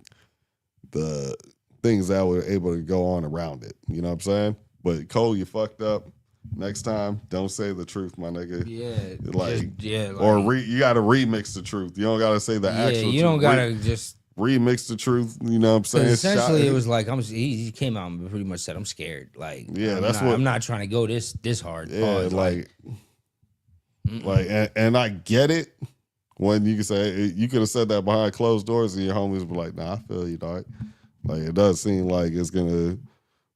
the things that were able to go on around it. You know what I'm saying? But Cole, you fucked up. Next time, don't say the truth, my nigga. Yeah, or you got to remix the truth. You don't got to say the actual. Yeah, you don't got to just remix the truth. You know what I'm saying? Essentially, it was like he came out and pretty much said, "I'm scared." Like, yeah, I'm not trying to go this hard. Yeah, and I get it. When you can say you could have said that behind closed doors, and your homies were like, "Nah, I feel you, dog." Like it does seem like it's gonna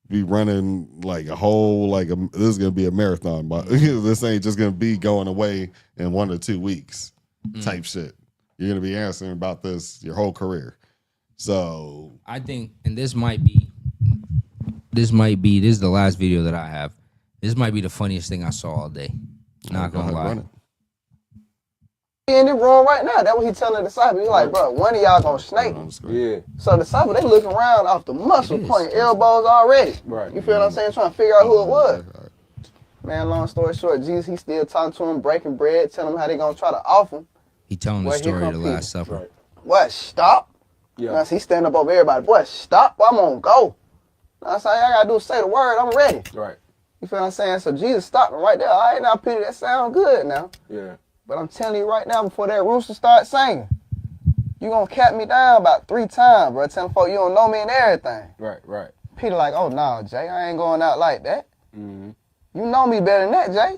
be running like a whole this is gonna be a marathon, but this ain't just gonna be going away in 1 or 2 weeks type shit. You're gonna be answering about this your whole career. So I think, and this is the last video that I have. This might be the funniest thing I saw all day. Not gonna lie. In the room right now. That's what he telling the disciple. He's like, bro, one of y'all gonna snake. Yeah. So the disciple, they looking around off the muscle point, elbows already. Right. You feel what I'm saying? Trying to figure out who it was. Man, long story short, Jesus, he still talking to him, breaking bread, telling him how they gonna try to off him. He telling the story of the Last Supper. Right. What? Stop. Yeah. Now, he standing up over everybody. Boy, stop. Boy, I'm gonna go. Now, I say, I gotta do is say the word. I'm ready. Right. You feel what I'm saying? So Jesus stopped him right there. All right, now, Peter, that sound good now. Yeah. But I'm telling you right now, before that rooster starts singing, you gonna cap me down about 3 times, bro. Telling folks you don't know me and everything. Right. Peter like, oh, no, Jay, I ain't going out like that. Mm-hmm. You know me better than that, Jay.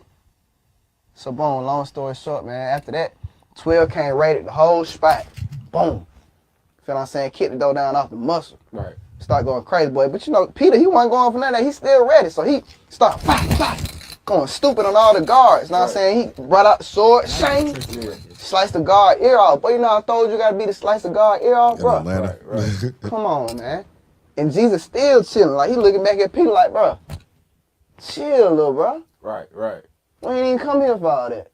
So, boom, long story short, man, after that, 12 came raided the whole spot. Boom. Feel what I'm saying? Kicked the door down off the muscle. Right. Start going crazy, boy. But, you know, Peter, he wasn't going for none of that. He still ready. So he start going stupid on all the guards. Know what I'm saying? He brought out the sword, shang, sliced the guard ear off. Boy, you know I told you gotta be to slice the guard ear off, bro. Right. Come on, man. And Jesus still chilling. Like, he looking back at Peter like, bro, chill, little bro. Right. We ain't even come here for all that.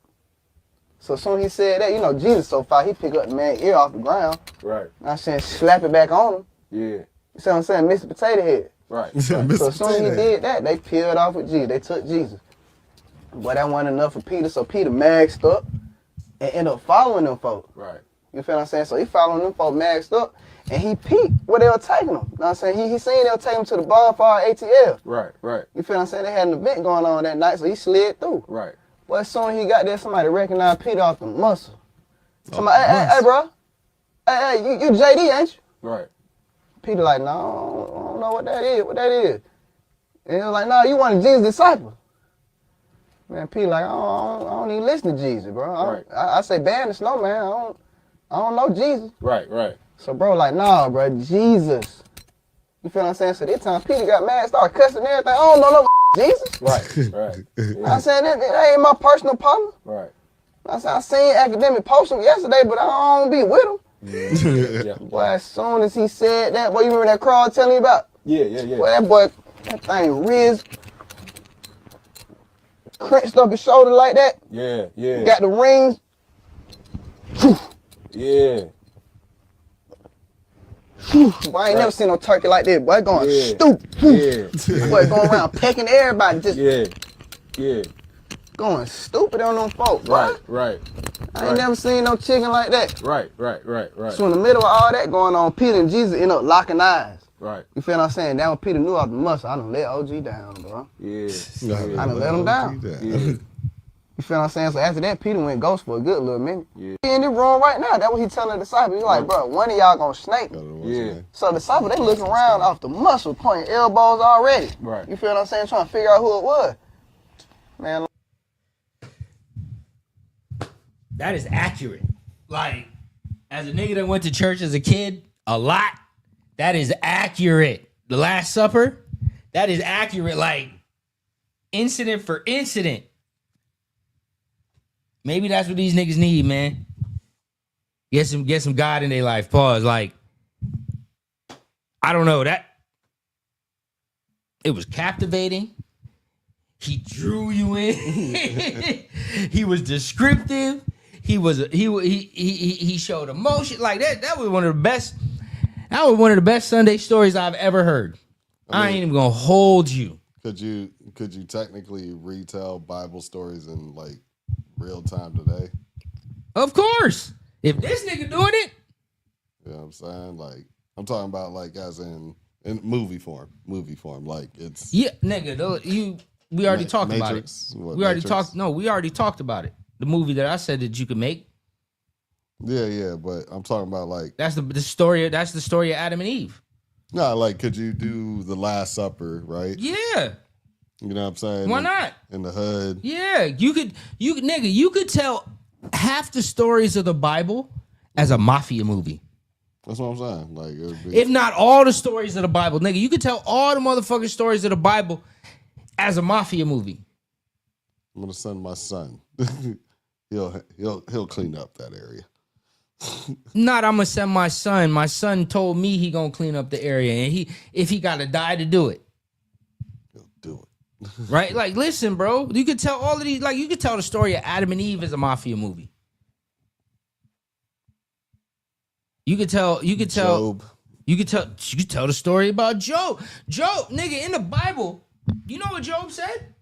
So soon he said that, you know, Jesus so far, he picked up the man's ear off the ground. Right. Know what I'm saying? Slap it back on him. Yeah. You see what I'm saying? Mr. Potato Head. Right. So as soon as he did that, they peeled off with Jesus. They took Jesus. But that wasn't enough for Peter, so Peter maxed up and ended up following them folks. Right. You feel what I'm saying? So he following them folks maxed up, and he peeped where they were taking him. You know what I'm saying? He seen they were taking him to the bonfire ATL. Right. You feel what I'm saying? They had an event going on that night, so he slid through. Right. But as soon as he got there, somebody recognized Peter off the muscle. Somebody, hey, bro. Hey, you JD, ain't you? Right. Peter like, no, I don't know what that is. And he was like, no, you one of Jesus' disciples. Man, Peter like, I don't even listen to Jesus, bro. I say ban the snow, man. I don't know Jesus. Right. So bro like, nah, bro, Jesus You feel what I'm saying? So this time Peter got mad, started cussing and everything. I don't know no Jesus. Right. Yeah. I said, that ain't my personal partner. Right. I said, I seen Academic post him yesterday, but I don't be with him. Yeah. Boy, as soon as he said that, boy, you remember that crowd telling me about? Yeah. Boy, that thing riz, crunched up his shoulder like that. Yeah. Got the rings. Yeah. Boy, I ain't never seen no turkey like this. Boy, going stupid. Boy, going around pecking everybody. Just Yeah. going stupid on them folks. Boy. Right. I ain't never seen no chicken like that. Right. So in the middle of all that going on, Peter and Jesus end up locking eyes. Right. You feel what I'm saying? That when Peter knew off the muscle, I done let OG down, bro. Yeah. I done let him down. Yeah. You feel what I'm saying? So after that, Peter went ghost for a good little minute. Yeah. He in the room right now. That's what he telling the disciples. He like, bro, one of y'all gonna snake. Yeah. So the disciples, they looking around off the muscle, pointing elbows already. Right. You feel what I'm saying? Trying to figure out who it was. Man. That is accurate. Like, as a nigga that went to church as a kid a lot, that is accurate. The Last Supper, that is accurate. Like, incident for incident. Maybe that's what these niggas need, man. Get some God in their life. Pause. Like, I don't know. That it was captivating. He drew you in. He was descriptive. He showed emotion. Like that was one of the best. That was one of the best Sunday stories I've ever heard. I ain't even gonna hold you. Could you technically retell Bible stories in like real time today? Of course. If this nigga doing it. You know what I'm saying? Like, I'm talking about like as in movie form. Like it's nigga, we already talked about it. We already talked about it. The movie that I said that you could make. Yeah, but I'm talking about like that's the story of Adam and Eve. No, like could you do the Last Supper, right? Yeah. You know what I'm saying? Why not? In the hood. Yeah, you could tell half the stories of the Bible as a mafia movie. That's what I'm saying. Like, it would be, if not all the stories of the Bible, nigga, you could tell all the motherfucking stories of the Bible as a mafia movie. I'm gonna send my son. he'll clean up that area. Not I'm gonna send my son. My son told me he gonna clean up the area, and if he gotta die to do it, he'll do it. Right? Like, listen, bro. You could tell all of these. Like, you could tell the story of Adam and Eve as a mafia movie. You could tell. Job. You could tell the story about Job. Job, nigga, in the Bible, you know what Job said?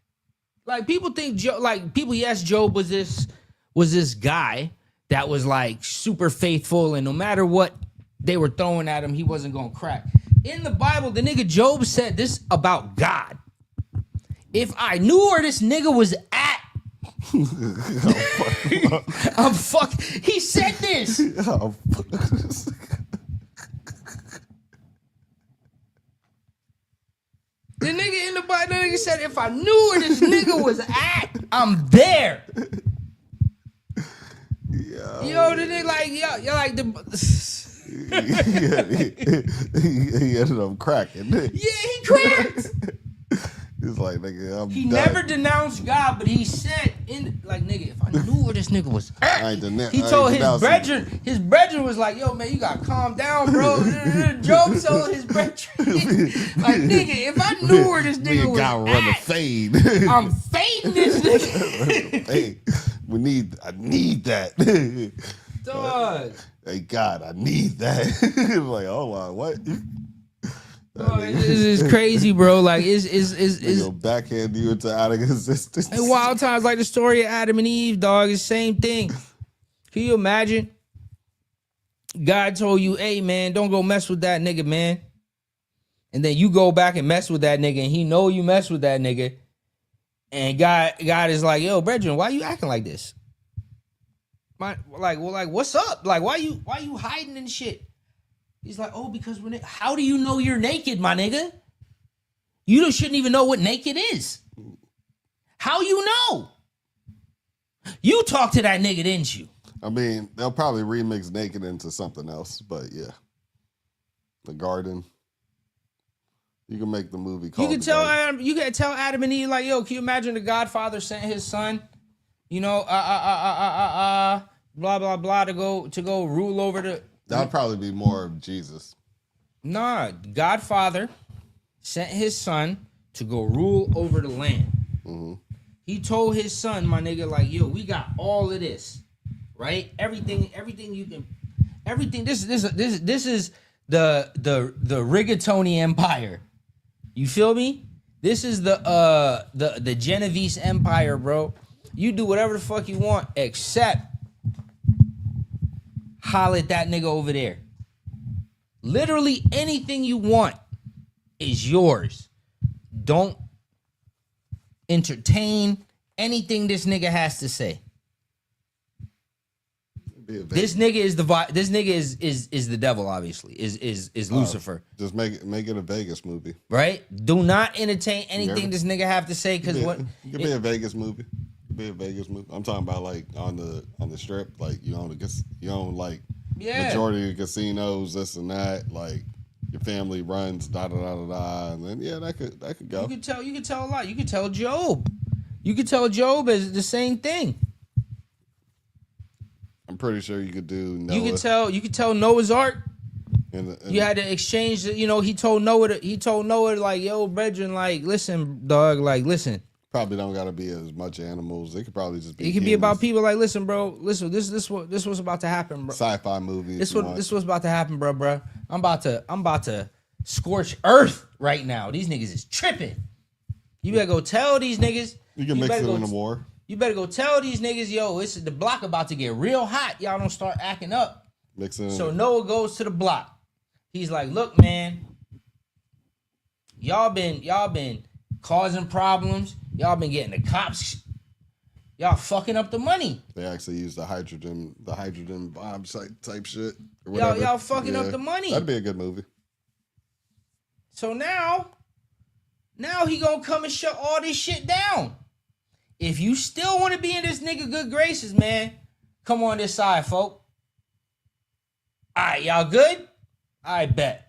Like, people think yes, Job was this guy that was like super faithful, and no matter what they were throwing at him, he wasn't gonna crack. In the Bible, the nigga Job said this about God. If I knew where this nigga was at, I'm fuck. He said this. The nigga in the Bible, the nigga said, if I knew where this nigga was at, I'm there. Yo, the nigga like, yo, like the. he ended up cracking. Yeah, he cracked. He's like, nigga, he never denounced God, but he said, nigga, if I knew where this nigga was at, he told his brethren was like, yo, man, you gotta calm down, bro. Job told his brethren, like, nigga, if I knew where this nigga was gotta run a fade. I'm fading this nigga. Hey, I need that. Dog. Hey, God, I need that. Like, hold on, what? Oh, this is crazy, bro. Like, it's backhand you into out of existence. And wild times, like the story of Adam and Eve, dog, is the same thing. Can you imagine? God told you, hey, man, don't go mess with that nigga, man. And then you go back and mess with that nigga, and he know you mess with that nigga. And God is like, yo, brethren, why you acting like this? What's up? Like, why you hiding and shit? He's like, oh, because how do you know you're naked, my nigga? You shouldn't even know what naked is. How you know? You talked to that nigga, didn't you? I mean, they'll probably remix naked into something else, but yeah. The garden. You can make the movie. You can tell Adam. You can tell Adam and Eve like, yo, can you imagine the Godfather sent his son, you know, blah blah blah, to go rule over the. That would probably be more of Jesus. Nah, Godfather sent his son to go rule over the land. Mm-hmm. He told his son, my nigga, like, yo, we got all of this, right? Everything you can, everything. This is the rigatoni empire. You feel me? This is the Genovese empire, bro. You do whatever the fuck you want, except holler at that nigga over there. Literally anything you want is yours. Don't entertain anything this nigga has to say. This nigga is the devil, obviously. Is Lucifer. Just make it a Vegas movie. Right? Do not entertain anything this nigga have to say, because what it could be a Vegas movie. Be a Vegas movie. I'm talking about like on the strip, like you own like majority of casinos, this and that, like your family runs da da da da da, and then that could go. You could tell a lot. You could tell Job. You could tell Job as the same thing. I'm pretty sure you could do Noah. You could tell Noah's Ark. And you had to exchange. You know, he told Noah like, yo, brethren, like, listen, dog, like, listen. Probably don't gotta be as much animals. It could probably just be. It could be about people. Like, listen, bro. Listen, this was about to happen, bro. Sci-fi movie. This was about to happen, bro. I'm about to scorch earth right now. These niggas is tripping. You better go tell these niggas. You can mix it in the war. You better go tell these niggas, yo, it's the block about to get real hot. Y'all don't start acting up. So Noah goes to the block. He's like, look, man, y'all been causing problems. Y'all been getting the cops. Y'all fucking up the money. They actually use the hydrogen bomb type shit. Or y'all fucking up the money. That'd be a good movie. So now he gonna come and shut all this shit down. If you still want to be in this nigga good graces, man, come on this side, folk. All right, y'all good? I bet.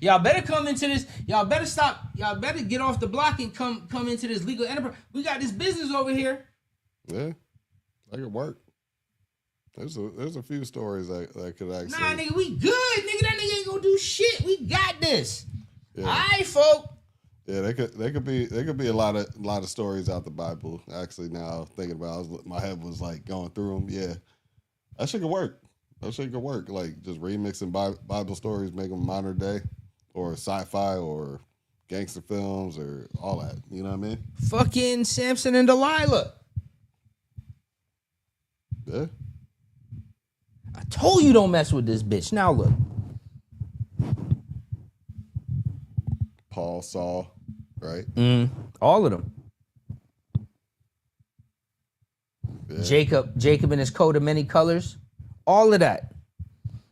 Y'all better come into this. Y'all better stop. Y'all better get off the block and come into this legal enterprise. We got this business over here. Yeah, that could work. There's a few stories that could actually. Nah, nigga, we good. Nigga, that nigga ain't gonna do shit. We got this. Yeah. All right, folk. Yeah, they could be a lot of stories out the Bible. Actually, now thinking about it, my head was like going through them. Yeah, that shit could work. Like just remixing Bible stories, make them modern day, or sci-fi, or gangster films, or all that. You know what I mean? Fucking Samson and Delilah. Yeah. I told you don't mess with this bitch. Now look. Paul, Saul, right? All of them. Yeah. Jacob in his coat of many colors. All of that.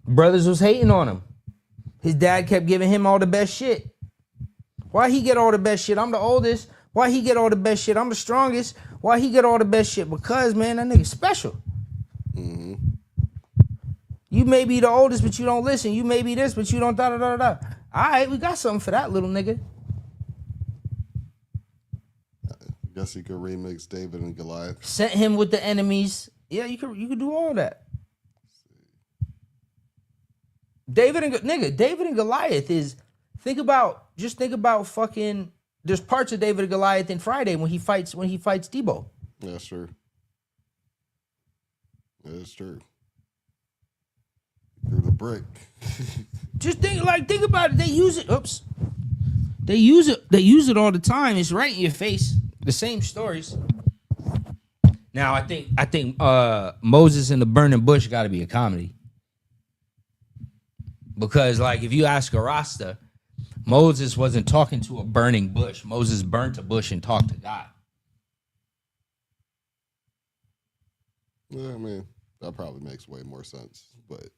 Brothers was hating on him. His dad kept giving him all the best shit. Why he get all the best shit? I'm the oldest. Why he get all the best shit? I'm the strongest. Why he get all the best shit? Because, man, that nigga's special. Mm-hmm. You may be the oldest, but you don't listen. You may be this, but you don't da da da da. All right, we got something for that little nigga. I guess you could remix David and Goliath. Sent him with the enemies. Yeah, you could do all that. David and Goliath is think about fucking. There's parts of David and Goliath in Friday when he fights Debo. Yeah, that's true. That's true. Through the brick. Just think about it. They use it. Oops. They use it all the time. It's right in your face. The same stories. Now I think Moses and the burning bush got to be a comedy. Because like if you ask a Rasta, Moses wasn't talking to a burning bush. Moses burnt a bush and talked to God. Yeah, I mean, that probably makes way more sense. But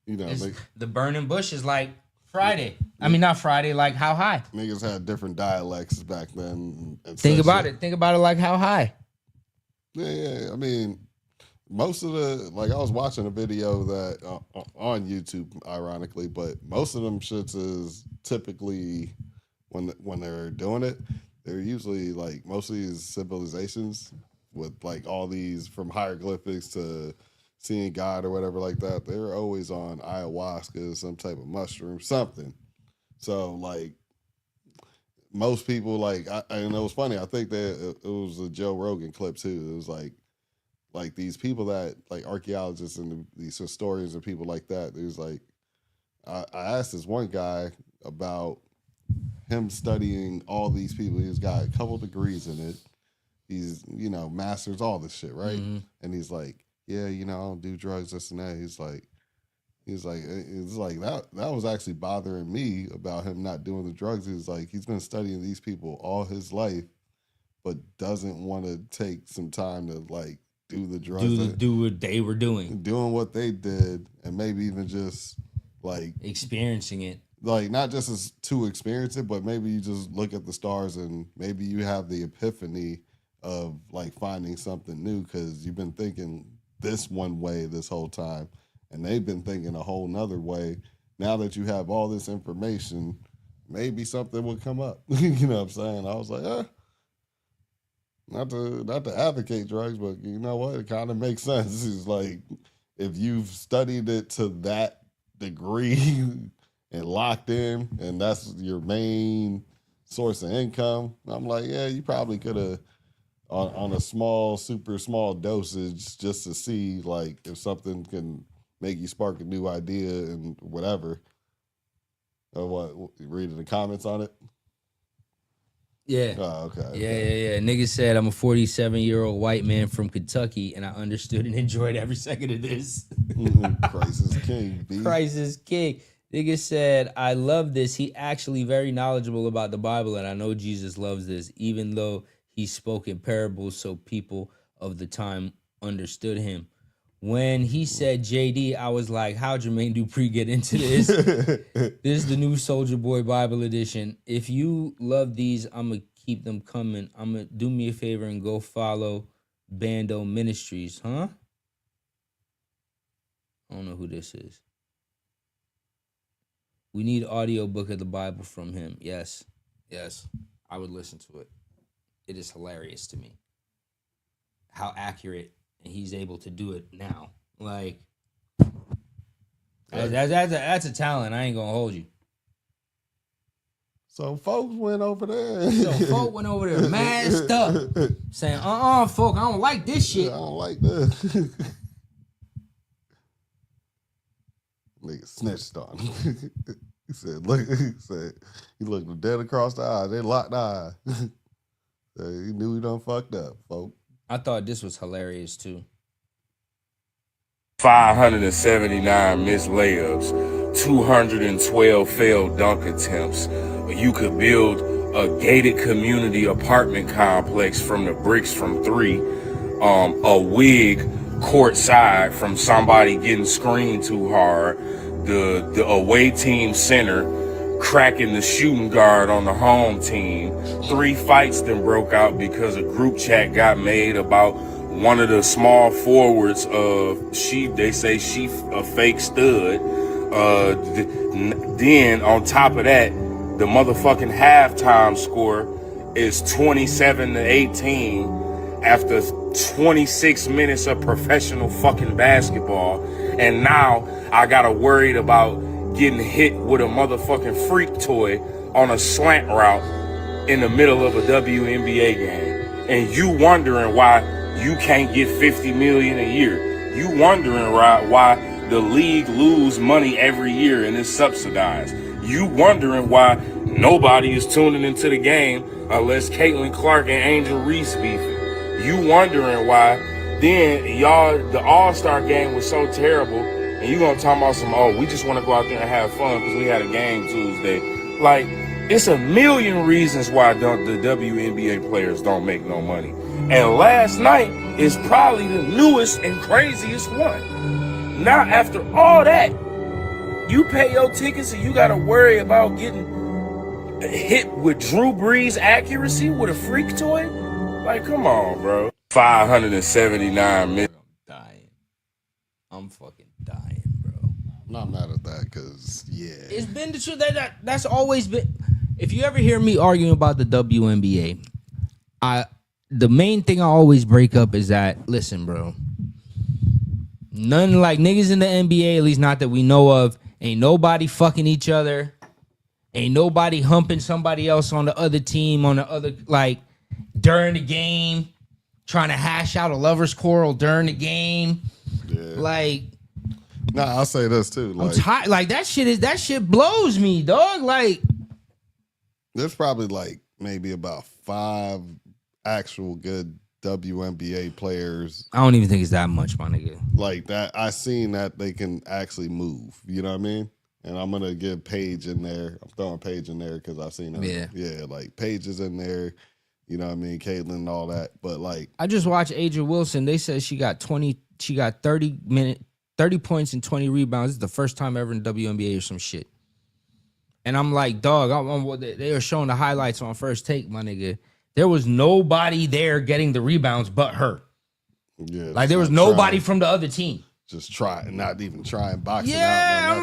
you know, the burning bush is like Friday. I mean, not Friday. Like how high? Niggas had different dialects back then. Think about it. Think about it like how high. Yeah. I mean, most of the like I was watching a video that on YouTube, ironically, but most of them shits is typically when they're doing it, they're usually like most of these civilizations with like all these from hieroglyphics to seeing God or whatever like that. They're always on ayahuasca, some type of mushroom, something. So like most people like, and it was funny. I think that it was a Joe Rogan clip too. It was like these people that like archaeologists and these historians and people like that. It was like I asked this one guy about him studying all these people. He's got a couple degrees in it. He's masters all this shit, right? Mm-hmm. And he's like, yeah, I don't do drugs, this and that. He's like that was actually bothering me about him not doing the drugs. He's like, he's been studying these people all his life, but doesn't want to take some time to like do the drugs. Do what they were doing. Doing what they did, and maybe even just like experiencing it. Like not just as to experience it, but maybe you just look at the stars and maybe you have the epiphany of like finding something new because you've been thinking this one way this whole time. And they've been thinking a whole nother way. Now that you have all this information, maybe something will come up. You know what I'm saying? I was like, not to advocate drugs, but you know what? It kind of makes sense. It's like if you've studied it to that degree and locked in, and that's your main source of income, I'm like, yeah, you probably could have on a small, super small dosage just to see like if something can make you spark a new idea and whatever. Or what? Reading the comments on it? Yeah. Oh, okay. Yeah. Nigga said, I'm a 47-year-old white man from Kentucky, and I understood and enjoyed every second of this. Christ is king, B. Christ is king. Nigga said, I love this. He actually very knowledgeable about the Bible, and I know Jesus loves this, even though he spoke in parables so people of the time understood him. When he said JD, I was like, how Jermaine Dupri get into this? This is the new Soulja Boy Bible edition. If you love these, I'm going to keep them coming. I'm going to do me a favor and go follow Bando Ministries. Huh? I don't know who this is. We need audiobook of the Bible from him. Yes. I would listen to it. It is hilarious to me how accurate he's able to do it now. Like that's a talent. I ain't gonna hold you. So folks went over there. Masked up, saying, folk, I don't like this shit. I don't like this. Nigga snitched on him. He said, he looked him dead across the eye. They locked eyes. He knew he done fucked up, folk. I thought this was hilarious too. 579 missed layups, 212 failed dunk attempts. You could build a gated community apartment complex from the bricks from 3, a wig courtside from somebody getting screened too hard, the away team center cracking the shooting guard on the home team. 3 fights then broke out because a group chat got made about one of the small forwards of they say she a fake stud. Then on top of that, the motherfucking halftime score is 27-18 after 26 minutes of professional fucking basketball. And now I gotta worried about getting hit with a motherfucking freak toy on a slant route in the middle of a WNBA game. And you wondering why you can't get $50 million a year. You wondering why the league lose money every year and it's subsidized. You wondering why nobody is tuning into the game unless Caitlin Clark and Angel Reese beefing. You wondering why then the All-Star game was so terrible and you gonna talk about some, we just want to go out there and have fun because we had a game Tuesday. Like, it's a million reasons why the WNBA players don't make no money. And last night is probably the newest and craziest one. Now, after all that, you pay your tickets and you got to worry about getting hit with Drew Brees accuracy with a freak toy? Like, come on, bro. 579 minutes. I'm dying. I'm fucking dying, bro. I'm not mad at that because it's been the truth. That's always been. If you ever hear me arguing about the WNBA, the main thing I always break up is that, listen, bro, none like niggas in the NBA, at least not that we know of, ain't nobody fucking each other. Ain't nobody humping somebody else on the other team, on the other, like, during the game, trying to hash out a lover's quarrel during the game. Yeah. Like, nah, I'll say this too. I'm tired. Like, that shit blows me, dog. Like, there's probably like maybe about 5 actual good WNBA players. I don't even think it's that much, my nigga. Like that, I seen that they can actually move. You know what I mean? And I'm gonna give Paige in there. I'm throwing Paige in there because I've seen her. Yeah, like Paige is in there. You know what I mean? Caitlin and all that. But like, I just watched Aja Wilson. They said she got 30 points and 20 rebounds. This is the first time ever in WNBA or some shit. And I'm like, dog, they were showing the highlights on First Take, my nigga. There was nobody there getting the rebounds but her. Yeah, like there was nobody from the other team. Just try and not even try and box it out. Yeah,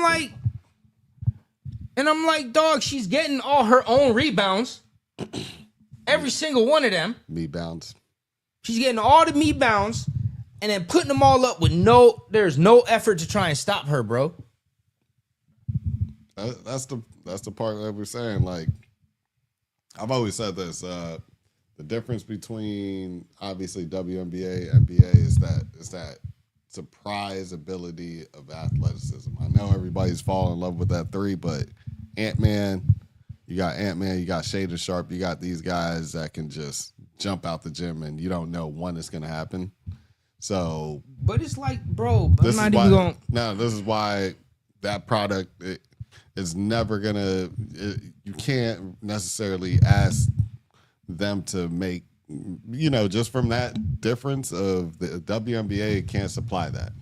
I'm like, dog, she's getting all her own rebounds. Every single one of them. Me bounds. She's getting all the me bounds and then putting them all up with there's no effort to try and stop her, bro. That's the part that we're saying. Like, I've always said this. The difference between obviously WNBA, NBA is that surprise ability of athleticism. I know everybody's falling in love with that 3, but Ant-Man, you got Shaden Sharp, you got these guys that can just jump out the gym and you don't know when it's gonna happen. So, but it's like, bro, I'm not even going. No, this is why that product is never gonna. You can't necessarily ask them to make, just from that difference of the WNBA can't supply that.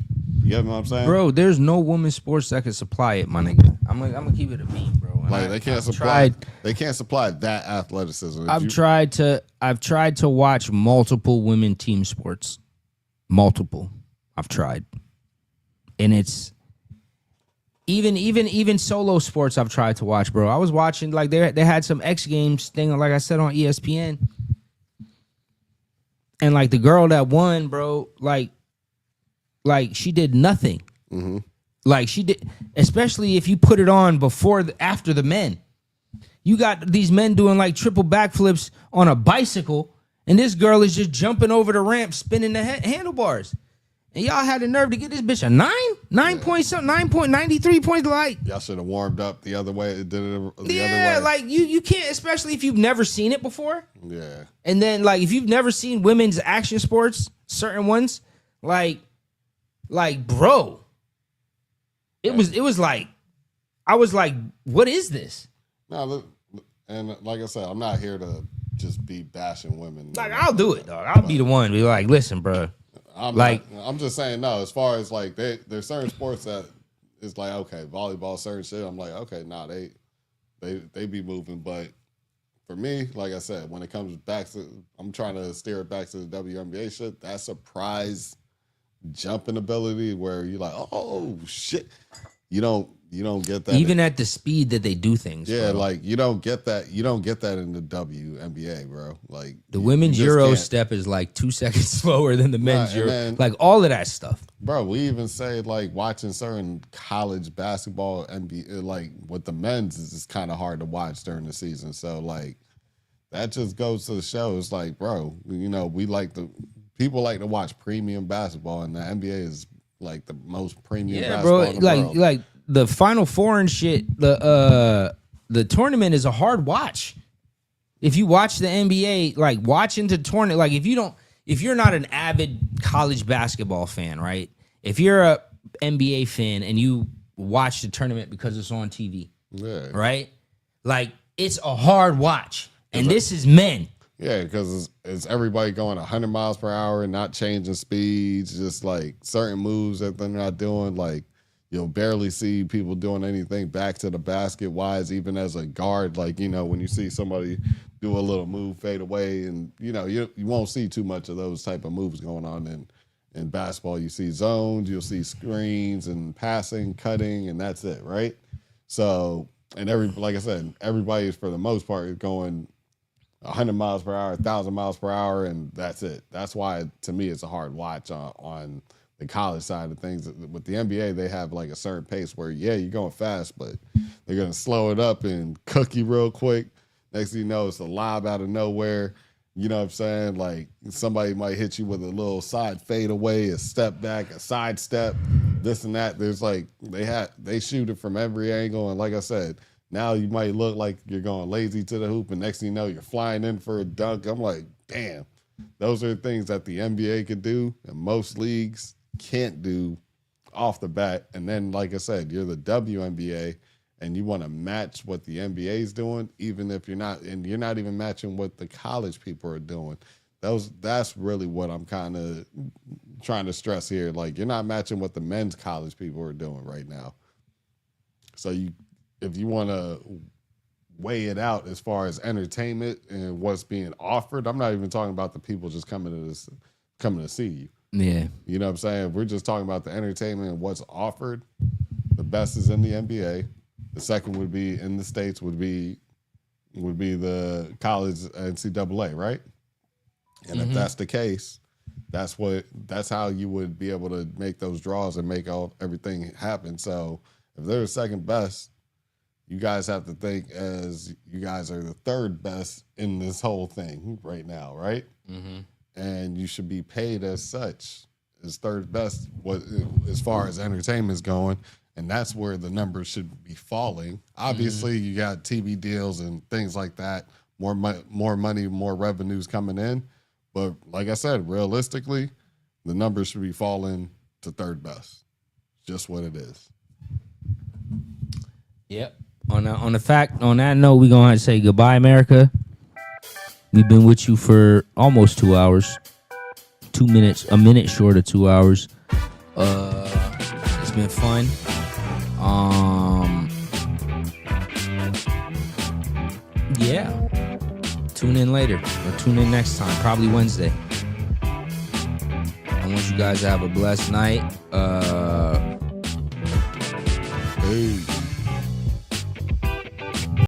You get what I'm saying? Bro, there's no women's sports that can supply it, my nigga. I'm gonna keep it a beat, bro. And like they can't supply that athleticism. I've tried to watch multiple women team sports. Multiple. I've tried. And it's even solo sports I've tried to watch, bro. I was watching, like, they had some X Games thing, like I said, on ESPN. And like the girl that won, bro, like she did nothing. Mm-hmm. Like she did, especially if you put it on after the men. You got these men doing like triple backflips on a bicycle, and this girl is just jumping over the ramp, spinning the handlebars. And y'all had the nerve to get this bitch a 9.93 points. Like, y'all should have warmed up the other way. Did it the other way. Yeah, like you can't, especially if you've never seen it before. Yeah. And then like if you've never seen women's action sports, certain ones, like bro, it was like, I was like, what is this? No, and like I said, I'm not here to just be bashing women. Like, I'll do it, dog. I'll be the one to be like, listen, bro. I'm just saying, no, as far as like there's certain sports that it's like, okay, volleyball, certain shit, I'm like, okay, nah, they be moving. But for me, like I said, when it comes back to, I'm trying to steer it back to the WNBA shit, that surprise jumping ability where you're like, oh shit. You don't get that even at the speed that they do things. Yeah, bro. like you don't get that in the WNBA, bro. Like the women's Euro step is like 2 seconds slower than the men's Euro. Then, like all of that stuff. Bro, we even say like watching certain college basketball, NBA, like with the men's is just kind of hard to watch during the season. So like that just goes to the show. It's like, bro, people like to watch premium basketball, and the NBA is like the most premium basketball in the world. Like the Final Four and shit, the tournament is a hard watch. If you watch the NBA, like watching the tournament, like if you're not an avid college basketball fan, right? If you're a NBA fan and you watch the tournament because it's on TV, yeah, right? Like it's a hard watch, and this is men. Yeah, because it's everybody going 100 miles per hour and not changing speeds, just like certain moves that they're not doing. Like you'll barely see people doing anything back to the basket wise, even as a guard. Like, when you see somebody do a little move, fade away, and you won't see too much of those type of moves going on In basketball, you see zones, you'll see screens and passing, cutting, and that's it, right? So, and like I said, everybody for the most part is going 100 miles per hour, 1,000 miles per hour, and that's it. That's why, to me, it's a hard watch on the college side of things. With the NBA, they have like a certain pace where, yeah, you're going fast, but they're going to slow it up and cook you real quick. Next thing you know, it's a lob out of nowhere. You know what I'm saying? Like somebody might hit you with a little side fade away, a step back, a side step, this and that. There's like they shoot it from every angle, and like I said, now you might look like you're going lazy to the hoop, and next thing you know, you're flying in for a dunk. I'm like, damn, those are things that the NBA could do, and most leagues can't do off the bat. And then, like I said, you're the WNBA. And you want to match what the NBA is doing, even if you're not even matching what the college people are doing. That's really what I'm kind of trying to stress here. Like, you're not matching what the men's college people are doing right now. So if you want to weigh it out as far as entertainment and what's being offered, I'm not even talking about the people just coming to see you. Yeah. You know what I'm saying? If we're just talking about the entertainment and what's offered, the best is in the NBA. The second would be in the States would be the college NCAA, right? And if that's the case, that's how you would be able to make those draws and make everything happen. So if they're the second best, you guys have to think as you guys are the third best in this whole thing right now, right? And you should be paid as such, as third best as far as entertainment is going. And that's where the numbers should be falling. Obviously, you got TV deals and things like that, more money, more revenues coming in. But like I said, realistically, the numbers should be falling to third best. Just what it is. Yep. On that note, we're gonna have to say goodbye, America. We've been with you for almost 2 hours. 2 minutes, a minute short of 2 hours. It's been fun. Yeah. Tune in later or tune in next time, probably Wednesday. I want you guys to have a blessed night. Peace.